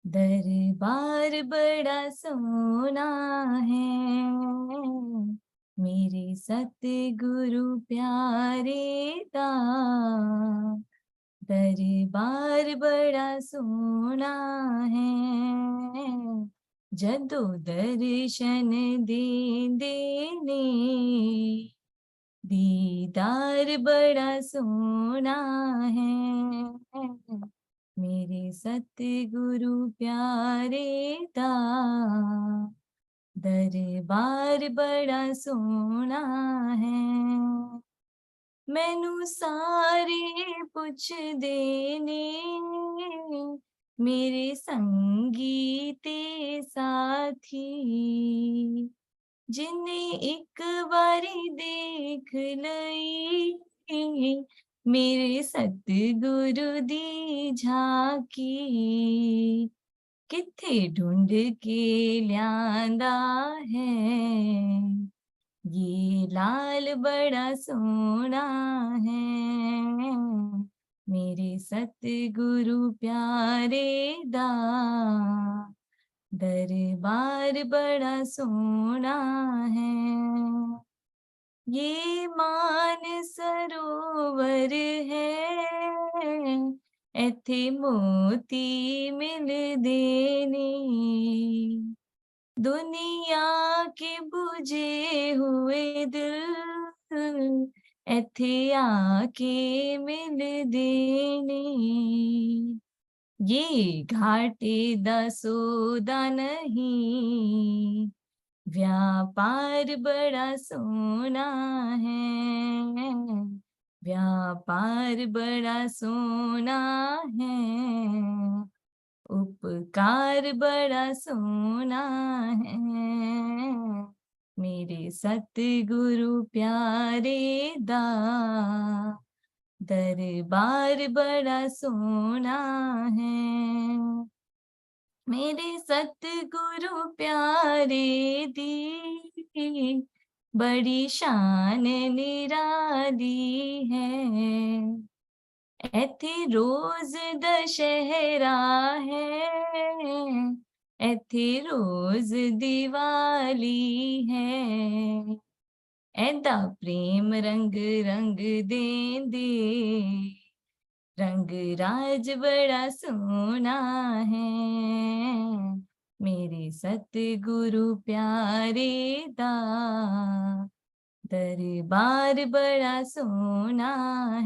दरबार बड़ा सोना है मेरे सतगुरु प्यारे दा दरबार बड़ा सोना है जदों दर्शन देंदे ने दीदार बड़ा सोना है मेरे सतगुरु प्यारे दा दरबार बड़ा सोना है मैनू सारे पुछदे ने मेरे संगी ते साथी जिन्हें एक बारी देख लई मेरे सतगुरु दी झाकी किथे ढूंढ के ल्यांदा है ये लाल बड़ा सोना है मेरे सतगुरु प्यारे दा दरबार बड़ा सोना है ये मान सरोवर है एथे मोती मिलदे ने दुनिया के बुझे हुए दिल एथे आके मिलदे ने ये घाटे दा सौदा नहीं व्यापार बड़ा सोना है व्यापार बड़ा सोना है उपकार बड़ा सोना है मेरे सतगुरु प्यारे दा दरबार बड़ा सोना है मेरे सतगुरु प्यारे दी बड़ी शान निराली है एथे रोज दशहरा है एथे रोज दिवाली है एदा प्रेम रंग रंग देंदे रंग राज बड़ा सोना है मेरे सतगुरु प्यारे दा दरबार बड़ा सोना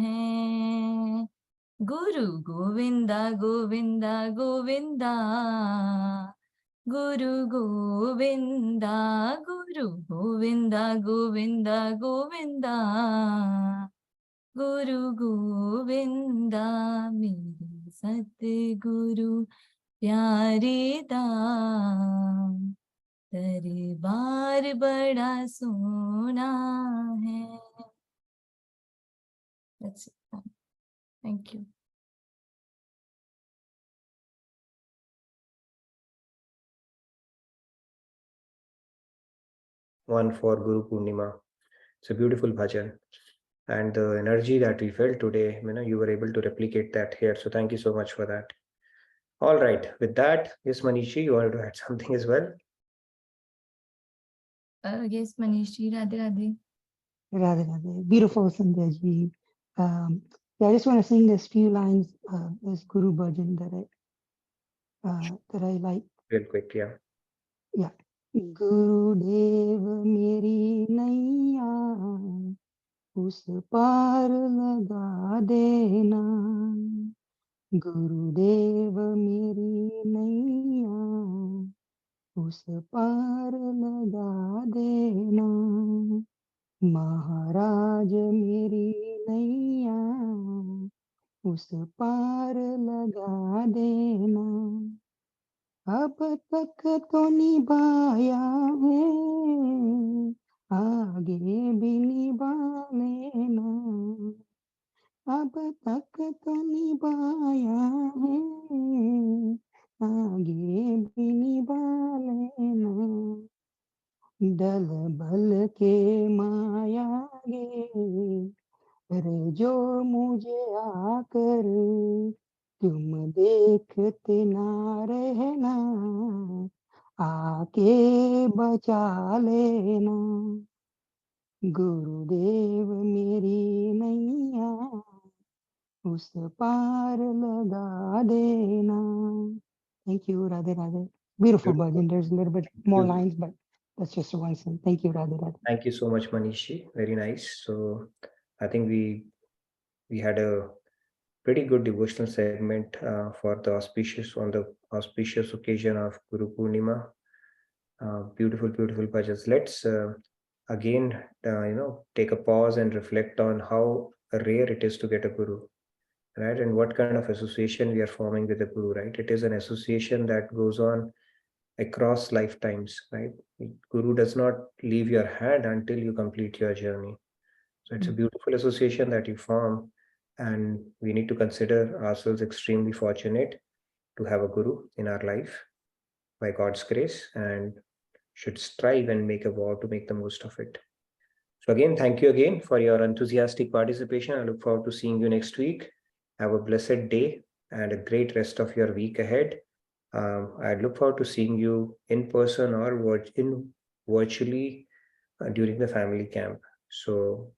है Guru Govinda Govinda Govinda. Guru Govinda, Guru Govinda, Govinda, Govinda. Guru Govinda, mere Satguru प्यारे दाम दरबार बड़ा सोना है. That's it. Thank you. One for Guru Purnima. It's a beautiful bhajan. And the energy that we felt today, you were able to replicate that here. So thank you so much for that. All right. With that, yes, Manishi, you wanted to add something as well? Yes, Manishi, Radhe Radhe. Radhe Radhe. Beautiful, Sanjayji. Yeah, I just want to sing this few lines, this Guru Bhajan that I like. Real quick, yeah. Yeah. Gurudev meri naiya, us par laga dena. Gurudev meri naiya, us par laga dena. Maharaj meri naiya, us par laga dena. अब तक तो निभाया है, आगे भी निभा लेना. अब तक तो निभाया है, आगे भी निभा लेना. दल बल के माया गे रे जो मुझे आकर तुम देखते ना रहना, आके बचा लेना. गुरुदेव मेरी नैया उस पार लगा देना. Thank you, Radhe Radhe. Beautiful bhajan. There's a little bit more lines, but that's just one song. Thank you, Radhe Radhe. Thank you so much, Manishi. Very nice. So I think we had a pretty good devotional segment for the auspicious occasion of Guru Purnima. Beautiful bhajans. Let's again take a pause and reflect on how rare it is to get a guru, right? And what kind of association we are forming with the guru, right? It is an association that goes on across lifetimes, right? Guru does not leave your hand until you complete your journey. So it's a beautiful association that you form, and we need to consider ourselves extremely fortunate to have a guru in our life by God's grace, and should strive and make a vow to make the most of it. So again, thank you again for your enthusiastic participation. I look forward to seeing you next week. Have a blessed day and a great rest of your week ahead. I look forward to seeing you in person or virtually during the family camp. So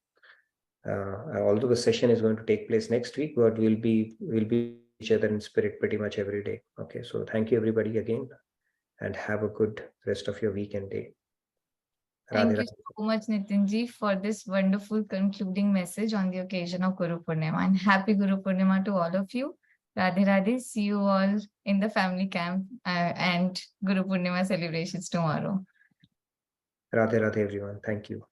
although the session is going to take place next week, but we'll be each other in spirit pretty much every day. Okay, so thank you everybody again, and have a good rest of your week and day. Thank you so much, Nitinji, for this wonderful concluding message on the occasion of Guru Purnima. And happy Guru Purnima to all of you. Radhe Radhe. See you all in the family camp and Guru Purnima celebrations tomorrow. Radhe Radhe, everyone. Thank you.